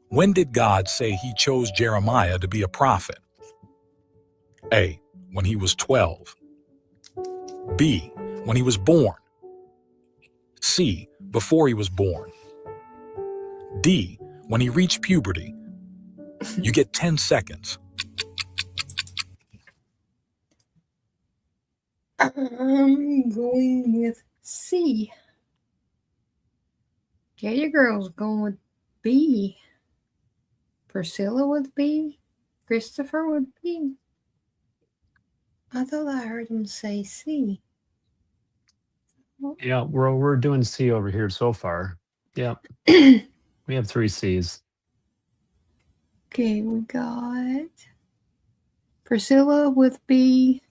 When did God say he chose Jeremiah to be a prophet? A, when he was 12. B, when he was born. C, before he was born. D, when he reached puberty. You get 10 seconds. I'm going with C. Katie Girl's going with B. Priscilla with B. Christopher with B. I thought I heard him say C. Yeah, we're doing C over here so far. Yeah. We have 3 C's. Okay, we got Priscilla with B.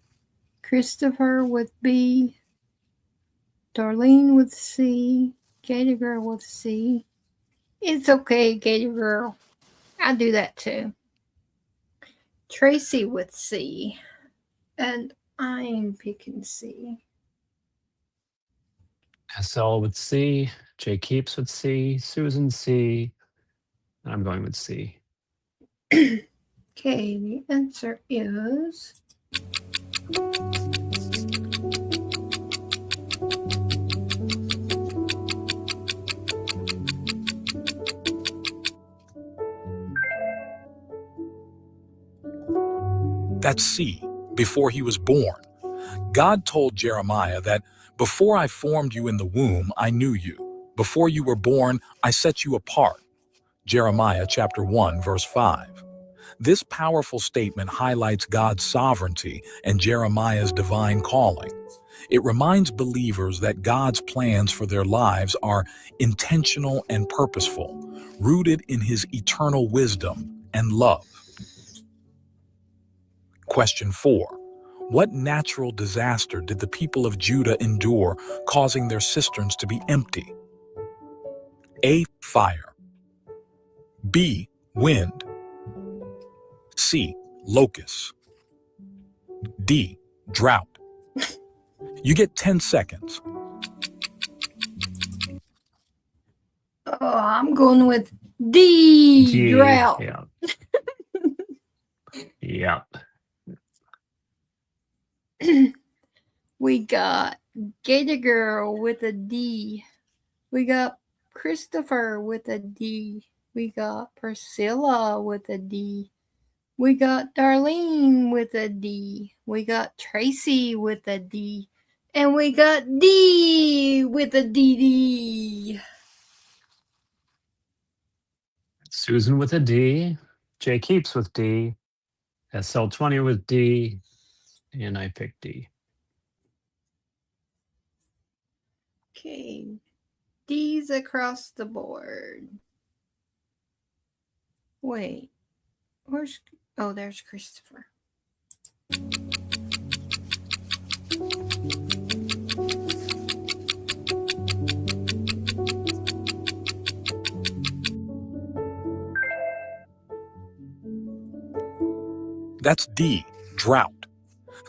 Christopher with B. Darlene with C. Katie Girl with C. It's okay, Katie Girl. I do that too. Tracy with C. And I'm picking C. SL with C. Jay Keeps with C. Susan C. And I'm going with C. Okay, the answer is That's C, before he was born. God told Jeremiah that before I formed you in the womb, I knew you. Before you were born, I set you apart. Jeremiah chapter 1, verse 5. This powerful statement highlights God's sovereignty and Jeremiah's divine calling. It reminds believers that God's plans for their lives are intentional and purposeful, rooted in his eternal wisdom and love. Question 4. What natural disaster did the people of Judah endure, causing their cisterns to be empty? A, fire. B, wind. C, locusts. D, drought. You get 10 seconds. oh, I'm going with D, drought. Yeah. Yeah. We got Gator Girl with a D. We got Christopher with a D. We got Priscilla with a D. We got Darlene with a D. We got Tracy with a D. And we got D with a DD. Susan with a D. Jay Keeps with D. SL20 with D. And I picked D. Okay. D's across the board. Wait. Where's... Oh, there's Christopher. That's D, drought.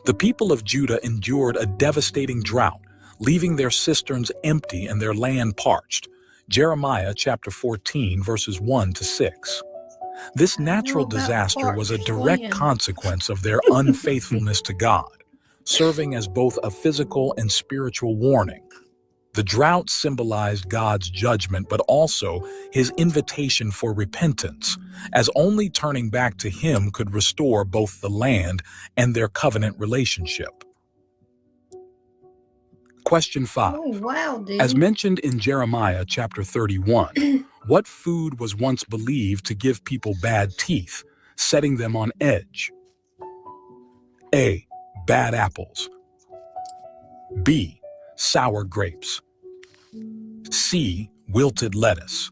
The people of Judah endured a devastating drought, leaving their cisterns empty and their land parched. Jeremiah chapter 14, verses 1 to 6. This natural disaster was a direct consequence of their unfaithfulness to God, serving as both a physical and spiritual warning. The drought symbolized God's judgment, but also his invitation for repentance, as only turning back to him could restore both the land and their covenant relationship. Question 5. Oh, wow, dude. As mentioned in Jeremiah chapter 31, what food was once believed to give people bad teeth, setting them on edge? A, bad apples. B, sour grapes. C, wilted lettuce.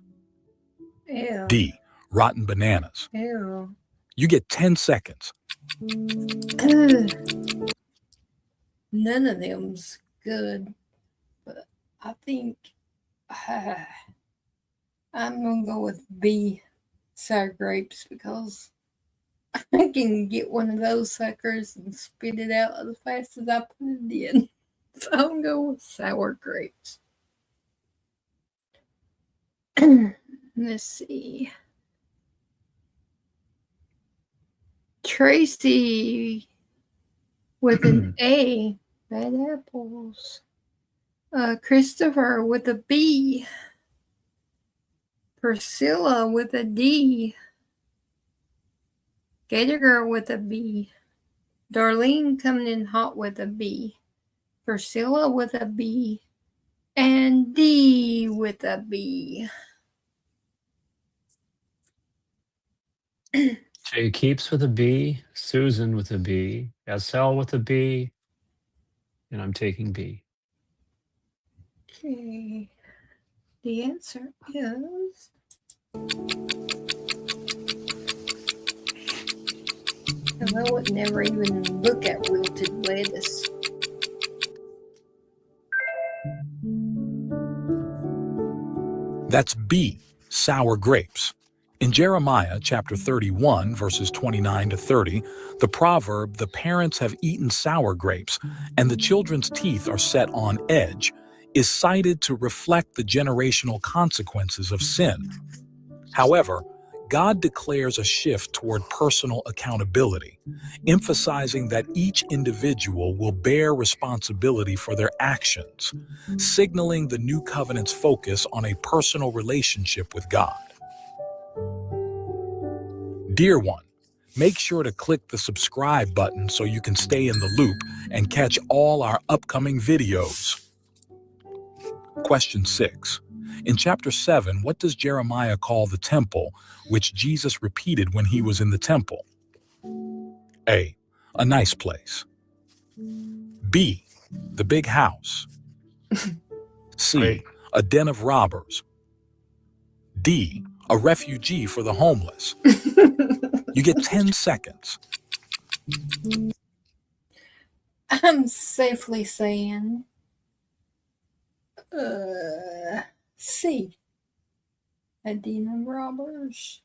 Ew. D, rotten bananas. Ew. You get 10 seconds. None of them's good, but I think I'm gonna go with B, sour grapes, because I can get one of those suckers and spit it out as fast as I put it in. So I'm gonna go with sour grapes. Let's see. Tracy with an A. Bad apples. Christopher with a B. Priscilla with a D. Gator Girl with a B. Darlene coming in hot with a B. Priscilla with a B. And D with a B. Jay Keeps with a B, Susan with a B, SL with a B, and I'm taking B. Okay. The answer is I would never even look at wilted lettuce. That's B, sour grapes. In Jeremiah chapter 31, verses 29 to 30, the proverb, "The parents have eaten sour grapes, and the children's teeth are set on edge," is cited to reflect the generational consequences of sin. However, God declares a shift toward personal accountability, emphasizing that each individual will bear responsibility for their actions, signaling the new covenant's focus on a personal relationship with God. Dear one, make sure to click the subscribe button so you can stay in the loop and catch all our upcoming videos. Question 6. In chapter 7, what does Jeremiah call the temple, which Jesus repeated when he was in the temple? A, a nice place. B, the big house. C, a den of robbers. D, a refugee for the homeless. You get 10 seconds. I'm safely saying C. A den of robbers.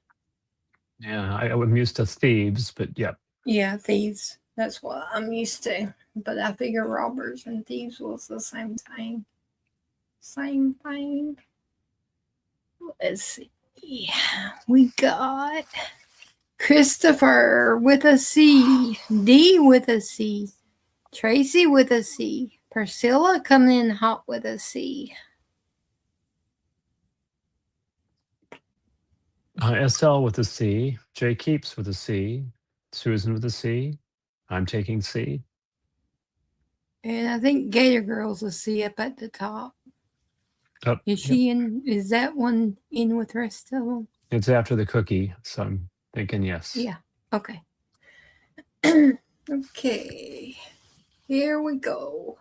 Yeah, I'm used to thieves, but yeah. Yeah, thieves. That's what I'm used to. But I figure robbers and thieves was the same thing. Same thing. Let's see. We got Christopher with a C. D with a C. Tracy with a C. Priscilla coming in hot with a C. SL with a C, Jay Keeps with a C, Susan with a C. I'm taking C. And I think Gator Girl's a C up at the top. Oh, Is she in? Is that one in with the rest of them? It's after the cookie, so I'm thinking yes. Yeah. Okay. Okay. Here we go.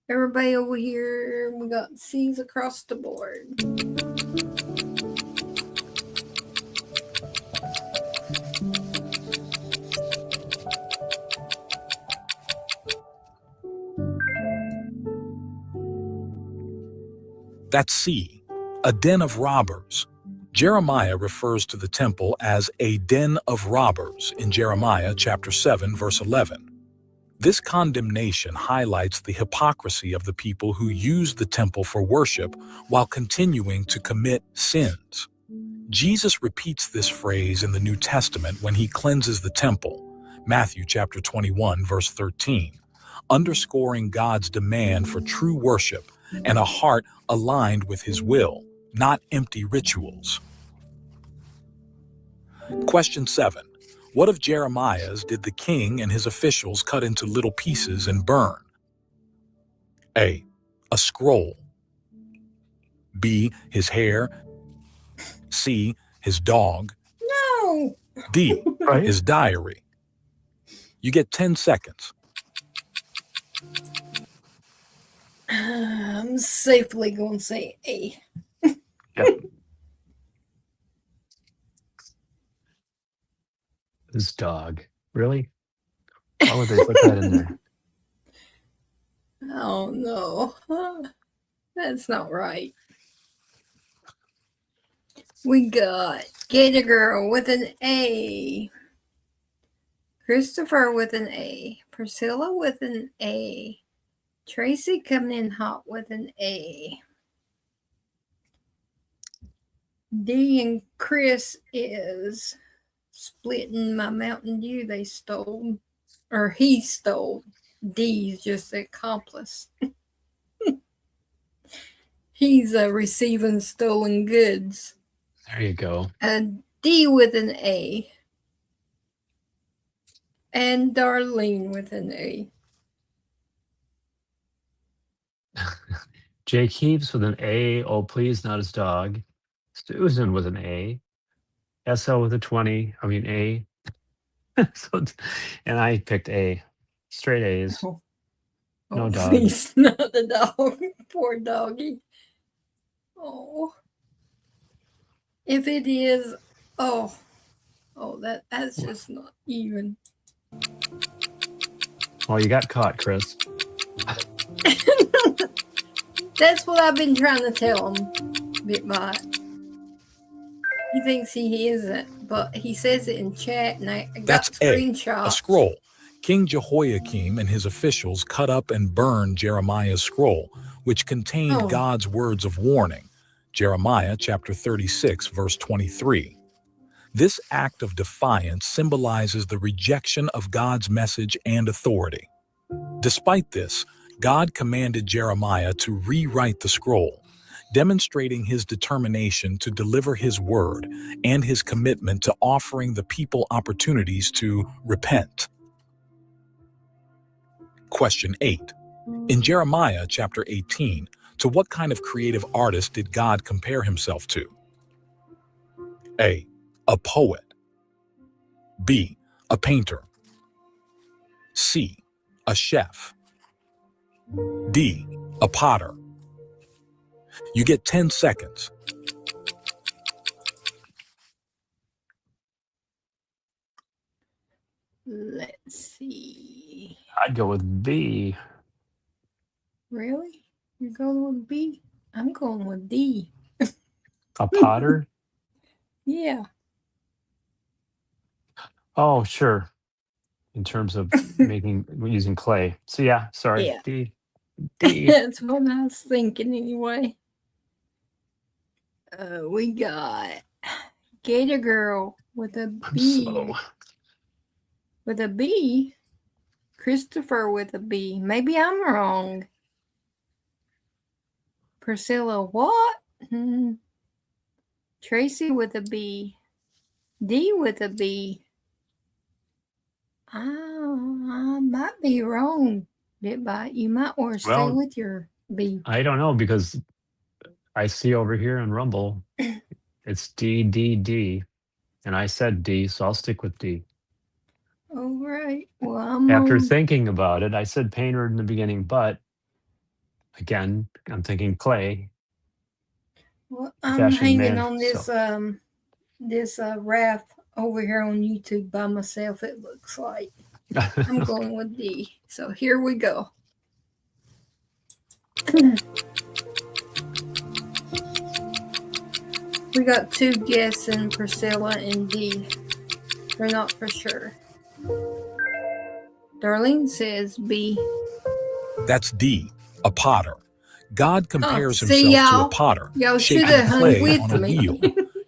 Everybody over here, we got C's across the board. That's C, a den of robbers. Jeremiah refers to the temple as a den of robbers in Jeremiah chapter 7, verse 11. This condemnation highlights the hypocrisy of the people who use the temple for worship while continuing to commit sins. Jesus repeats this phrase in the New Testament when he cleanses the temple, Matthew chapter 21, verse 13, underscoring God's demand for true worship and a heart aligned with his will, not empty rituals. Question 7. What of Jeremiah's did the king and his officials cut into little pieces and burn? A, a scroll. B, his hair. C, his dog. No. D, his diary. You get 10 seconds. I'm safely going to say A. Yep. This dog. Really? Why would they put that in there? Oh no, that's not right. We got Gator Girl with an A, Christopher with an A, Priscilla with an A, Tracy coming in hot with an A. D and Chris is splitting my Mountain Dew they stole, or he stole. D's just an accomplice. He's receiving stolen goods. There you go. And D with an A. And Darlene with an A. Jake Heaps with an A. Oh, please, not his dog. Susan with an A. SL with a 20. I mean, A. And I picked A. Straight A's. No dog. Please, not the dog. Poor doggy. Oh. If it is, that's just not even. Well, you got caught, Chris. That's what I've been trying to tell him, Bitbot. He thinks he isn't, but he says it in chat, and I got That's screenshots. A scroll. King Jehoiakim and his officials cut up and burned Jeremiah's scroll, which contained God's words of warning. Jeremiah chapter 36, verse 23. This act of defiance symbolizes the rejection of God's message and authority. Despite this, God commanded Jeremiah to rewrite the scroll, demonstrating his determination to deliver his word and his commitment to offering the people opportunities to repent. Question 8. In Jeremiah chapter 18, to what kind of creative artist did God compare himself to? A poet. B, a painter. C, a chef. D, a potter. You get 10 seconds. Let's see. I'd go with B. Really? You're going with B? I'm going with D. A potter? Yeah. Oh, sure. In terms of using clay. So yeah, sorry. Yeah. D. That's what I was thinking anyway. We got Gator Girl with a B. With a B. Christopher with a B. Maybe I'm wrong. Priscilla, what? Tracy with a B. D with a B. I might be wrong, Bitbot. You might want to stay with your B. I don't know, because I see over here on Rumble, it's D, D, D. And I said D, so I'll stick with D. All right. Well, After thinking about it, I said painter in the beginning, but again, I'm thinking clay. Well, I'm hanging on this this raft over here on YouTube by myself, it looks like. I'm going with D. So here we go. We got two guessing, Priscilla and D. We're not for sure. Darlene says B. That's D, a potter. God compares himself to a potter, Y'all should shaping have hung clay with on a me. wheel.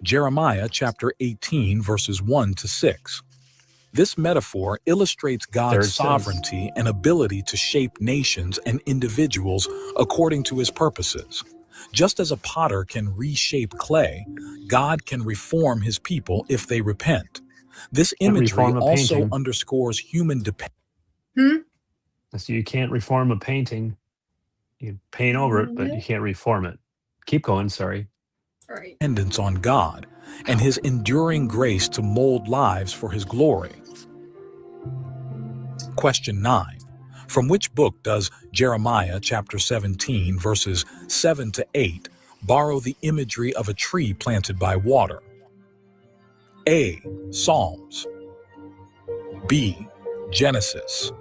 Jeremiah chapter 18, verses 1 to 6. This metaphor illustrates God's sovereignty and ability to shape nations and individuals according to his purposes. Just as a potter can reshape clay, God can reform his people if they repent. This imagery also underscores human dependence. So you can't reform a painting. You paint over it, but you can't reform it. Keep going, sorry. Right. Dependence on God and his enduring grace to mold lives for his glory. Question 9. From which book does Jeremiah chapter 17 verses 7 to 8 borrow the imagery of a tree planted by water? A. Psalms. B. Genesis.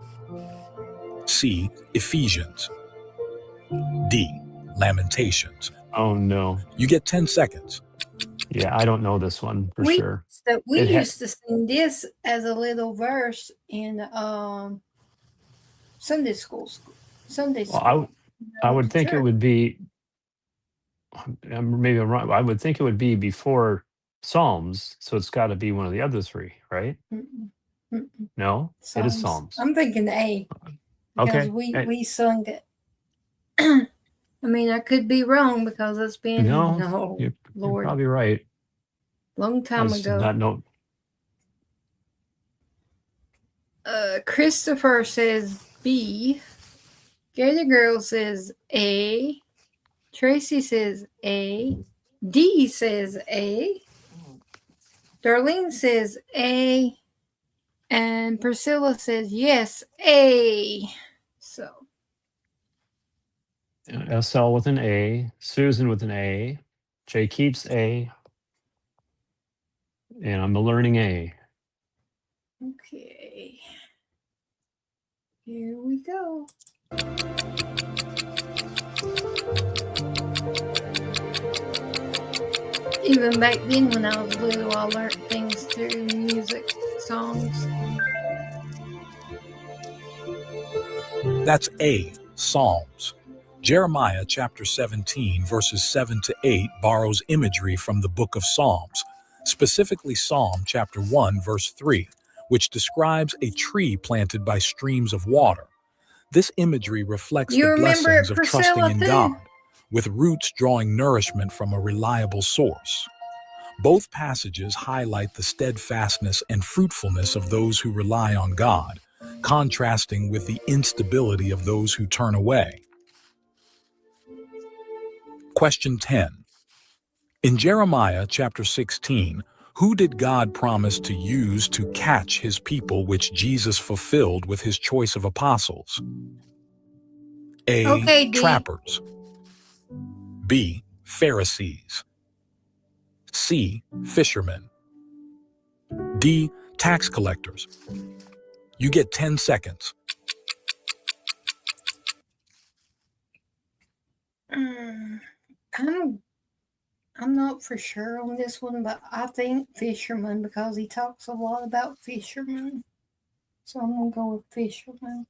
C. Ephesians. D. Lamentations. Oh, no. You get 10 seconds. Yeah, I don't know this one for sure. So we It ha- used to sing this as a little verse in Sunday school. Well, I would think it would be, maybe I'm wrong, I would think it would be before Psalms, so it's got to be one of the other three, right? No? It is Psalms. I'm thinking A. Because Okay. we sung it. I mean, I could be wrong because it's been You're Lord, probably right. long time I just did ago. not know. Christopher says B. Gator Girl says A. Tracy says A. D says A. Darlene says A. And Priscilla says yes, A. So. SL with an A, Susan with an A, Jay keeps A, and I'm learning A. Okay. Here we go. Even back then when I was little, I learned things through music, songs. That's A. Psalms. Jeremiah chapter 17, verses 7 to 8 borrows imagery from the book of Psalms, specifically Psalm chapter 1, verse 3, which describes a tree planted by streams of water. This imagery reflects the blessings of trusting in God, with roots drawing nourishment from a reliable source. Both passages highlight the steadfastness and fruitfulness of those who rely on God, contrasting with the instability of those who turn away. Question 10. In Jeremiah chapter 16, who did God promise to use to catch his people, which Jesus fulfilled with his choice of apostles? A. Trappers. B. Pharisees. C. Fishermen. D. Tax collectors. You get 10 seconds. I'm not for sure on this one, but I think fisherman because he talks a lot about fishermen. So I'm going to go with fisherman.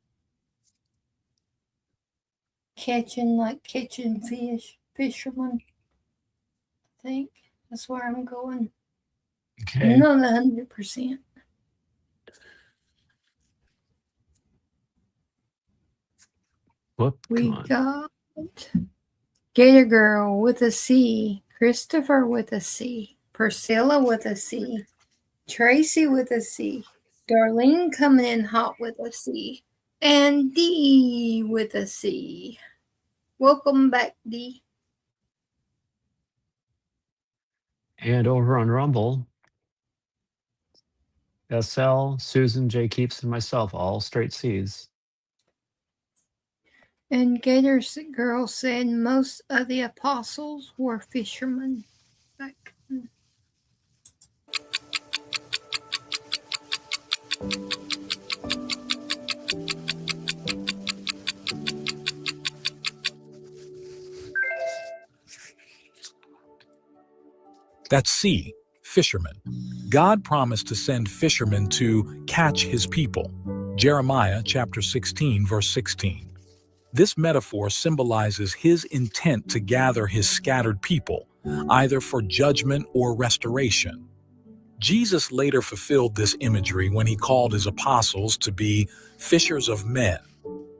Catching fish, fisherman. I think that's where I'm going. Okay. Not 100%. Whoop, We got Gator Girl with a C, Christopher with a C, Priscilla with a C, Tracy with a C, Darlene coming in hot with a C, and D with a C. Welcome back, D. And over on Rumble, SL, Susan, Jay Keeps, and myself, all straight C's. And Gator Girl said most of the apostles were fishermen. That's C. Fishermen. God promised to send fishermen to catch his people. Jeremiah chapter 16, verse 16. This metaphor symbolizes his intent to gather his scattered people, either for judgment or restoration. Jesus later fulfilled this imagery when he called his apostles to be fishers of men,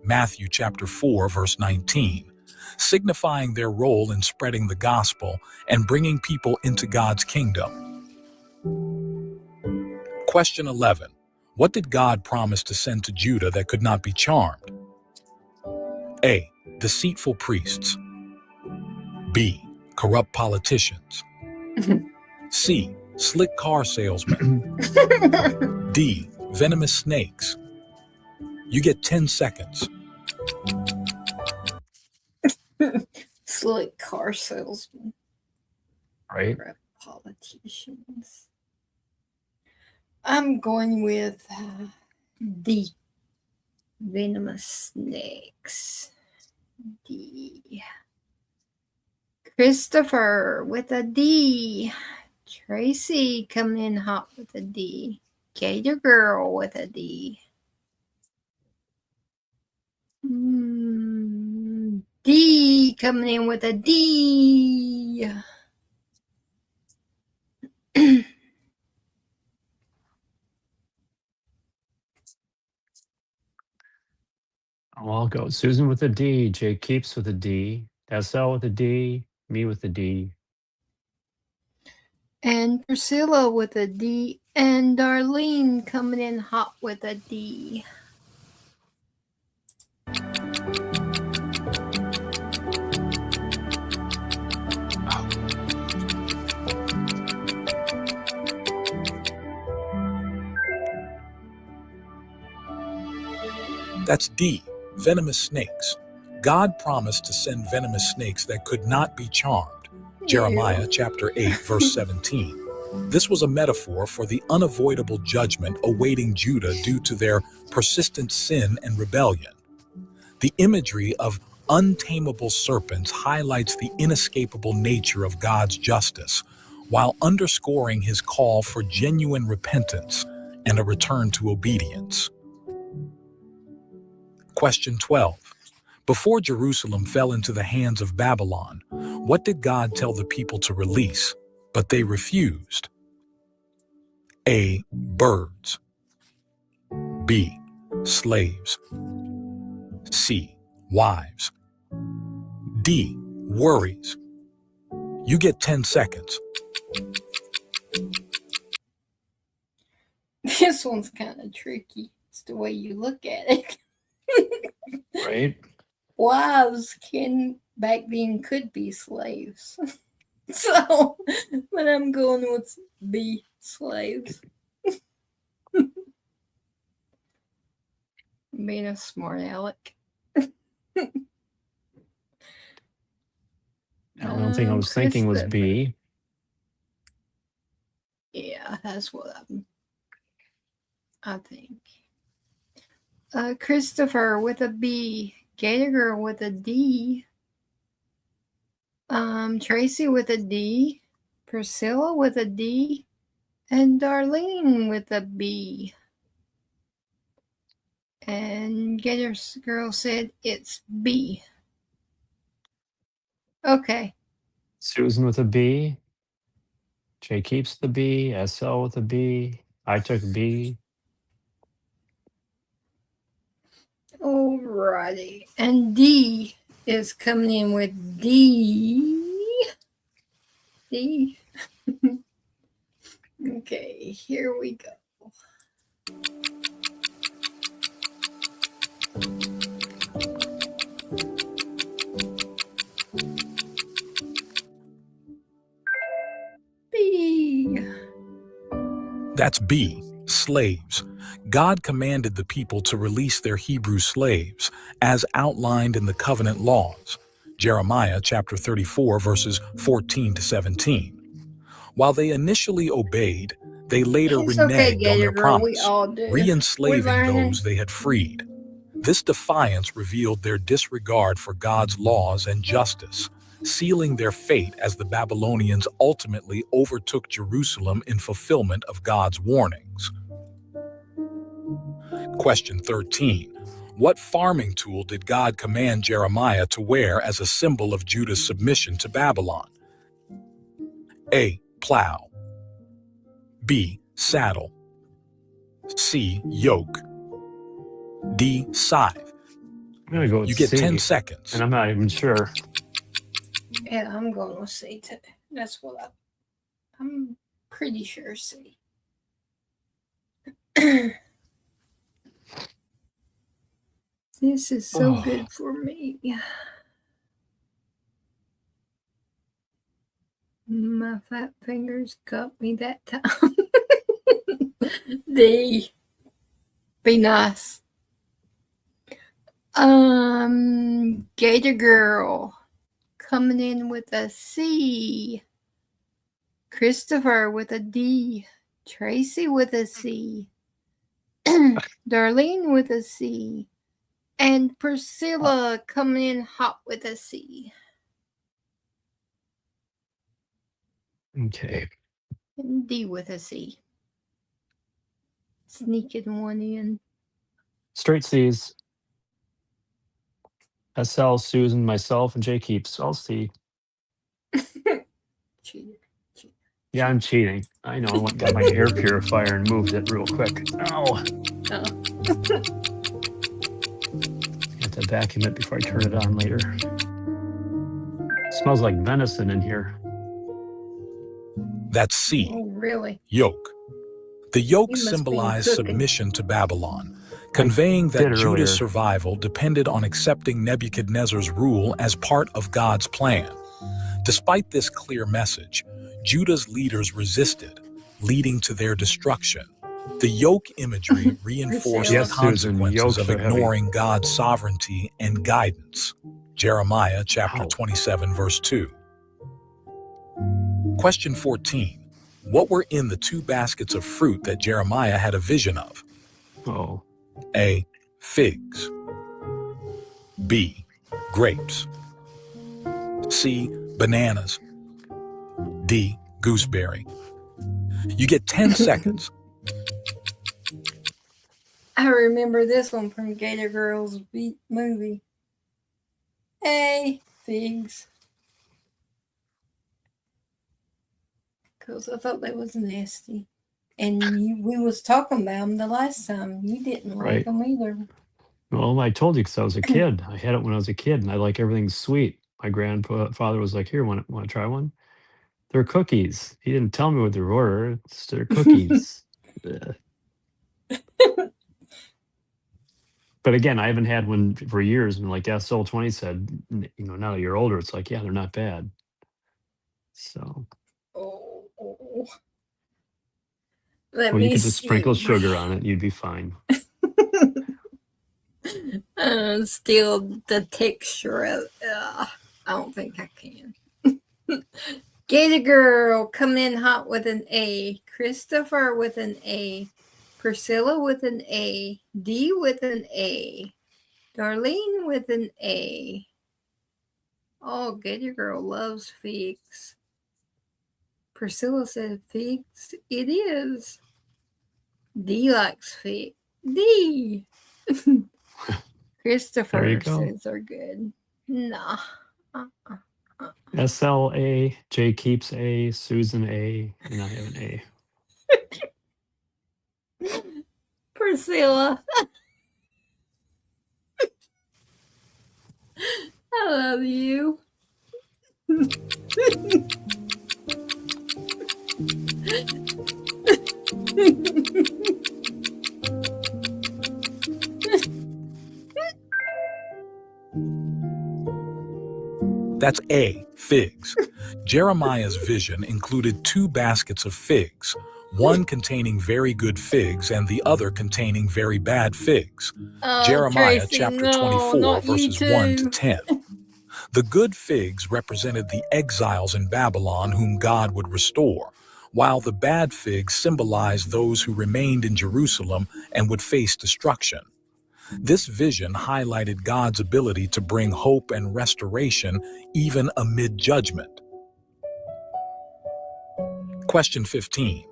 Matthew chapter 4, verse 19, signifying their role in spreading the gospel and bringing people into God's kingdom. Question 11. What did God promise to send to Judah that could not be charmed? A. Deceitful priests. B. Corrupt politicians. C. Slick car salesmen. D. Venomous snakes. You get 10 seconds. slick car salesman. Right? Or politicians. I'm going with D. Venomous snakes. D. Christopher with a D. Tracy coming in hot with a D. Gator Girl with a D. D coming in with a D. I'll go Susan with a D, Jay Keeps with a D, SL with a D, me with a D. And Priscilla with a D. And Darlene coming in hot with a D. That's D, venomous snakes. God promised to send venomous snakes that could not be charmed. Jeremiah chapter 8, verse 17. This was a metaphor for the unavoidable judgment awaiting Judah due to their persistent sin and rebellion. The imagery of untamable serpents highlights the inescapable nature of God's justice, while underscoring his call for genuine repentance and a return to obedience. Question 12. Before Jerusalem fell into the hands of Babylon, what did God tell the people to release, but they refused? A. Birds. B. Slaves. C. Wives. D. Worries. You get 10 seconds. This one's kind of tricky. It's the way you look at it. Right? Wives back then could be slaves. So, but I'm going with B, slaves. Being a smart aleck. The only thing I was thinking was B. Yeah, that's what I think. Christopher with a B. Gator Girl with a D. Tracy with a D. Priscilla with a D. And Darlene with a B. And Gator Girl said it's B. Okay. Susan with a B. Jay Keeps the B. SL with a B. I took B. Alrighty. And D is coming in with D. D. Okay, here we go. B. That's B, slaves. God commanded the people to release their Hebrew slaves, as outlined in the covenant laws. Jeremiah chapter 34, verses 14 to 17. While they initially obeyed, they later reneged on their promise, re-enslaving those they had freed. This defiance revealed their disregard for God's laws and justice, sealing their fate as the Babylonians ultimately overtook Jerusalem in fulfillment of God's warnings. Question 13. What farming tool did God command Jeremiah to wear as a symbol of Judah's submission to Babylon? A. Plow. B. Saddle. C. Yoke. D. Scythe. I'm going to go with You get C, 10 seconds. and I'm not even sure. Yeah, I'm going with C too. That's what I'm pretty sure C. This is so good for me. My fat fingers got me that time. D. Be nice. Gator Girl coming in with a C. Christopher with a D. Tracy with a C. Darlene with a C. And Priscilla coming in hot with a C. Okay. And D with a C. Sneaking one in. Straight C's. SL, Susan, myself, and Jay Keeps. I'll see. Cheater. Yeah, I'm cheating. I know. I went and got my air purifier and moved it real quick. Ow. Oh. Have to vacuum it before I turn it on later. Smells like venison in here. That's C. Oh, really? Yoke. The yoke You must be symbolized cooking. submission to Babylon, conveying that did Judah's earlier. survival depended on accepting Nebuchadnezzar's rule as part of God's plan. Despite this clear message, Judah's leaders resisted, leading to their destruction. The yoke imagery reinforced the Yes, Susan, consequences of yokes are heavy. ignoring God's sovereignty and guidance. Jeremiah chapter 27, verse 2. Question 14. What were in the 2 baskets of fruit that Jeremiah had a vision of? Oh. A. Figs. B. Grapes. C. Bananas. D. Gooseberry. You get 10 seconds. I remember this one from Gator Girls movie. A. Figs. Because I thought that was nasty. And we was talking about them the last time. You didn't like Right. them either. Well, I told you because I was a kid. I had it when I was a kid, and I like everything sweet. My grandfather was like, "Here, want to try one?" They're cookies. He didn't tell me what they were. They're cookies. Ugh. But again, I haven't had one for years. And like SL 20 said, now that you're older, it's like, yeah, they're not bad. So, Oh. well, you could just sprinkle sugar on it, and you'd be fine. Still the texture of I don't think I can. Gator Girl come in hot with an A. Christopher with an A. Priscilla with an A. D with an A. Darlene with an A. Oh, Gator Girl loves figs. Priscilla said figs. It is. D likes fig. D. Christopher says they're good. Nah. SL A, Jay Keeps A, Susan A, and I have an A. Priscilla. I love you. That's A. Figs. Jeremiah's vision included 2 baskets of figs, one containing very good figs and the other containing very bad figs. Jeremiah Tracy, chapter no, 24, not you verses 1 to too. 10. The good figs represented the exiles in Babylon whom God would restore, while the bad figs symbolized those who remained in Jerusalem and would face destruction. This vision highlighted God's ability to bring hope and restoration even amid judgment. Question 15.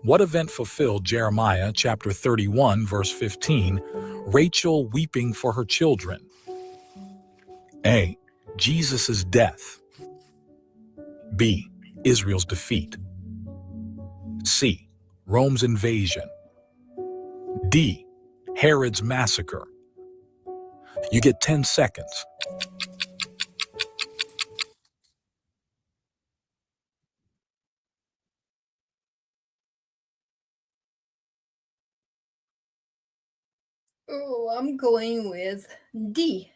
What event fulfilled Jeremiah chapter 31, verse 15, Rachel weeping for her children? A. Jesus' death. B. Israel's defeat. C. Rome's invasion. D. Herod's massacre. You get 10 seconds. Oh, I'm going with D.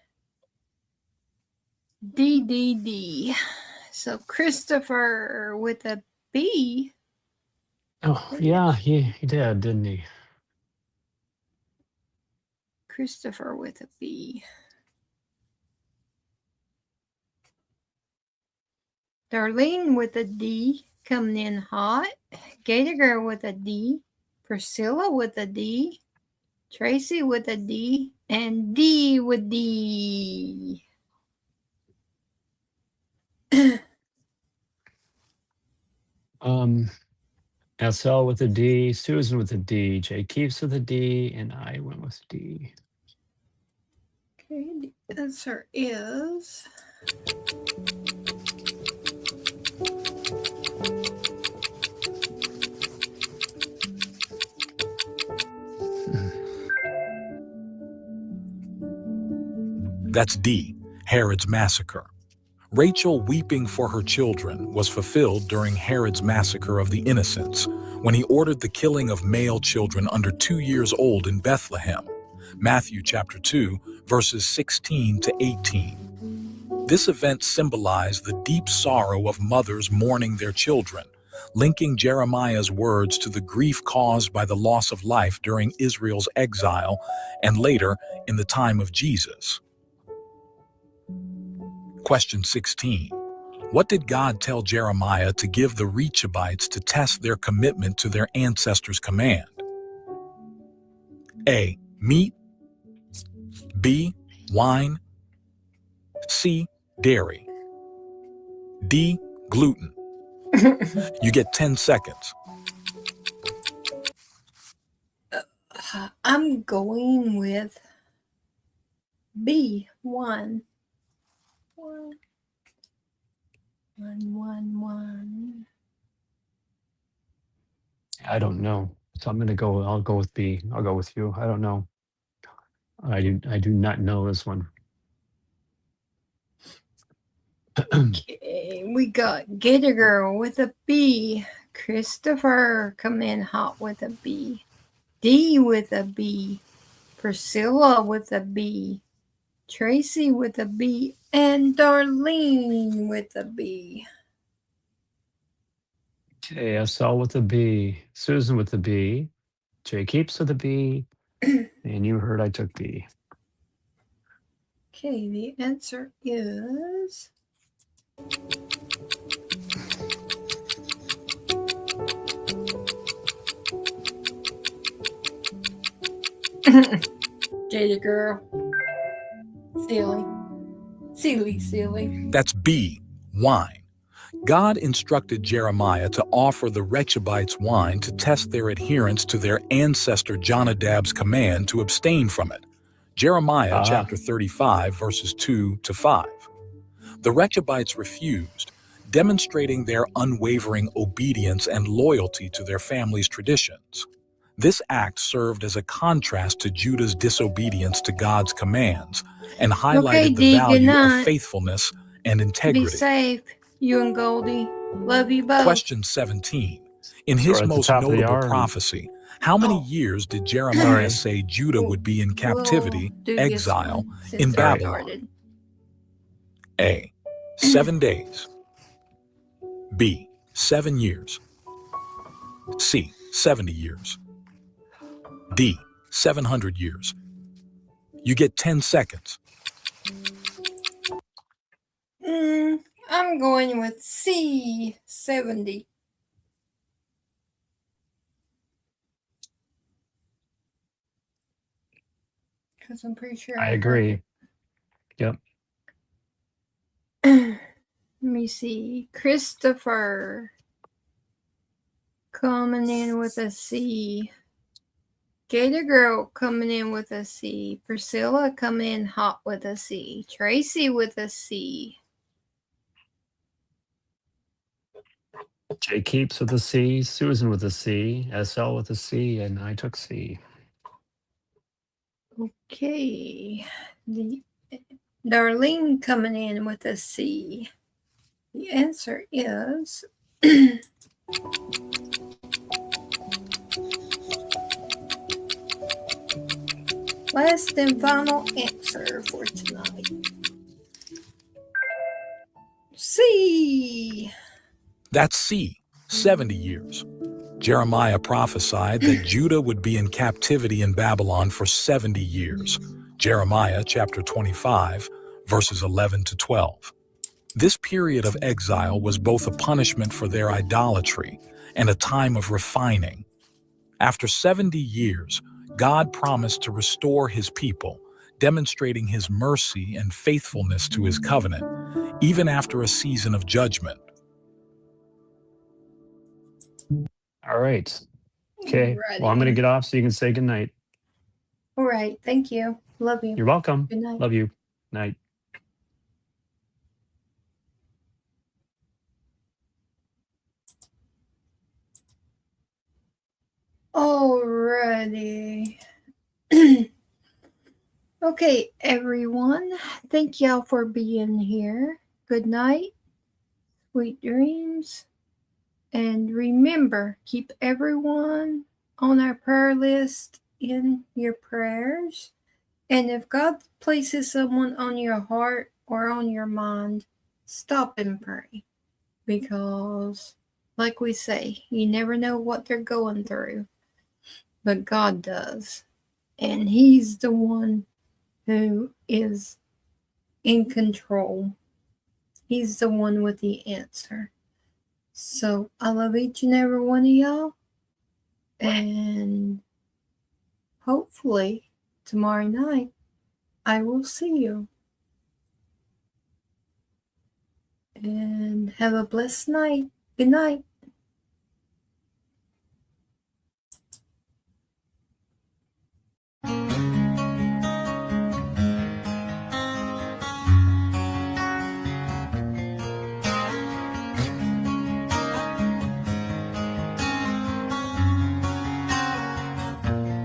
D. So Christopher with a B. Oh, yeah, he did, didn't he? Christopher with a B. Darlene with a D, coming in hot. Gator Girl with a D. Priscilla with a D. Tracy with a D. And D with D. SL with a D, Susan with a D, Jay Keeps with a D, and I went with D. Okay, the answer is That's D, Herod's massacre. Rachel weeping for her children was fulfilled during Herod's massacre of the innocents, when he ordered the killing of male children under 2 years old in Bethlehem. Matthew chapter 2, verses 16 to 18. This event symbolized the deep sorrow of mothers mourning their children, linking Jeremiah's words to the grief caused by the loss of life during Israel's exile and later in the time of Jesus. Question 16. What did God tell Jeremiah to give the Rechabites to test their commitment to their ancestors' command? A. Meat. B. Wine. C. Dairy. D. Gluten. You get 10 seconds. I'm going with B, 1. 1. I don't know. So I'll go with B. I'll go with you. I don't know. I do not know this one. Okay, we got Gator Girl with a B. Christopher coming in hot with a B. D with a B. Priscilla with a B. Tracy with a B. And Darlene with a B. Okay, SL with a B, Susan with a B, Jay Keeps with a B, and you heard I took B. Okay, the answer is Gator Girl. Silly. That's B. Wine. God instructed Jeremiah to offer the Rechabites wine to test their adherence to their ancestor Jonadab's command to abstain from it. Jeremiah chapter 35, verses 2 to 5. The Rechabites refused, demonstrating their unwavering obedience and loyalty to their family's traditions. This act served as a contrast to Judah's disobedience to God's commands and highlighted the value of faithfulness and integrity. Be safe, you and Goldie. Love you both. Question 17. In his most notable prophecy, how many years did Jeremiah say Judah would be in captivity, exile, in Babylon? A. 7 days. B. 7 years. C. 70 years. D. 700 years. You get 10 seconds. I'm going with C, 70. Because I'm pretty sure I agree. Yep. Let me see. Christopher coming in with a C. Gator Girl coming in with a C. Priscilla coming in hot with a C. Tracy with a C. Jay Keeps with a C, Susan with a C, SL with a C, and I took C. Okay. Darlene coming in with a C. The answer is last and final answer for tonight. C. That's C, 70 years. Jeremiah prophesied that Judah would be in captivity in Babylon for 70 years. Jeremiah chapter 25, verses 11 to 12. This period of exile was both a punishment for their idolatry and a time of refining. After 70 years, God promised to restore his people, demonstrating his mercy and faithfulness to his covenant, even after a season of judgment. All right. Okay. Alrighty. Well, I'm going to get off so you can say goodnight. All right. Thank you. Love you. You're welcome. Good night. Love you. Night. Alrighty. Okay, everyone. Thank y'all for being here. Good night. Sweet dreams. And remember, keep everyone on our prayer list in your prayers. And if God places someone on your heart or on your mind, stop and pray. Because, like we say, you never know what they're going through. But God does. And he's the one who is in control. He's the one with the answer. So I love each and every one of y'all. And hopefully tomorrow night I will see you. And have a blessed night. Good night.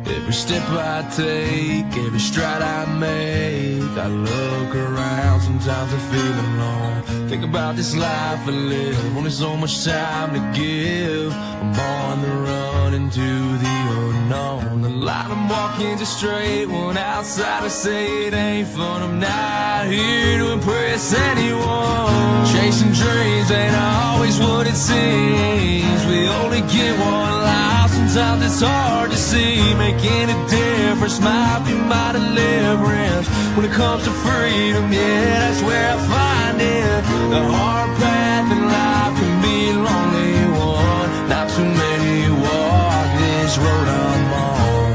Every step I take, every stride I make, I look around, sometimes I feel alone. Think about this life I live, only so much time to give. I'm on the run into the unknown. The line I'm walking just straight, one outside I say it ain't fun. I'm not here to impress anyone. Chasing dreams ain't always what it seems. We only get one life, sometimes it's hard to see. Making a difference might be my deliverance. When it comes to freedom, yeah, that's where I find it. The hard path in life can be a lonely one. Not too many walk this road I'm on.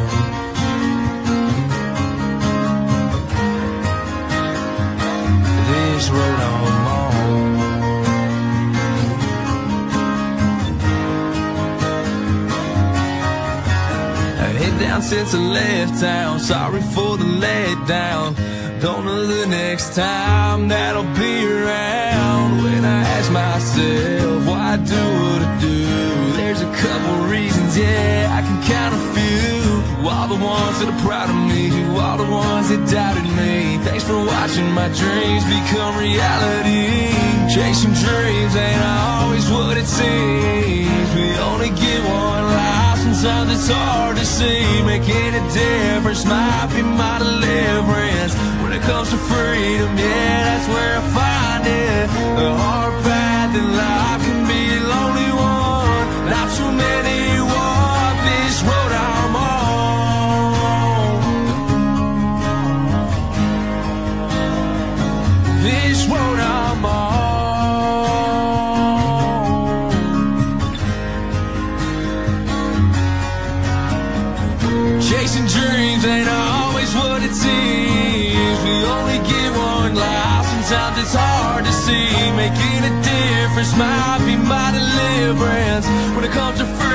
This road I'm on. Head down since I left town, sorry for the letdown. Don't know the next time that I'll be around. When I ask myself why I do what I do, there's a couple reasons, yeah, I can count a few. All the ones that are proud of me, all the ones that doubted me. Thanks for watching my dreams become reality. Chasing dreams ain't always what it seems. We only get one life, sometimes it's hard to see. Making a difference might be my deliverance. When it comes to freedom, yeah, that's where I find it. The hard path in life can be a lonely one. Not too many walk this road I'm on. This road I'm on. Chasing dreams ain't always what it seems. We only get one life, sometimes it's hard to see. Making a difference might be my deliverance. When it comes to freedom,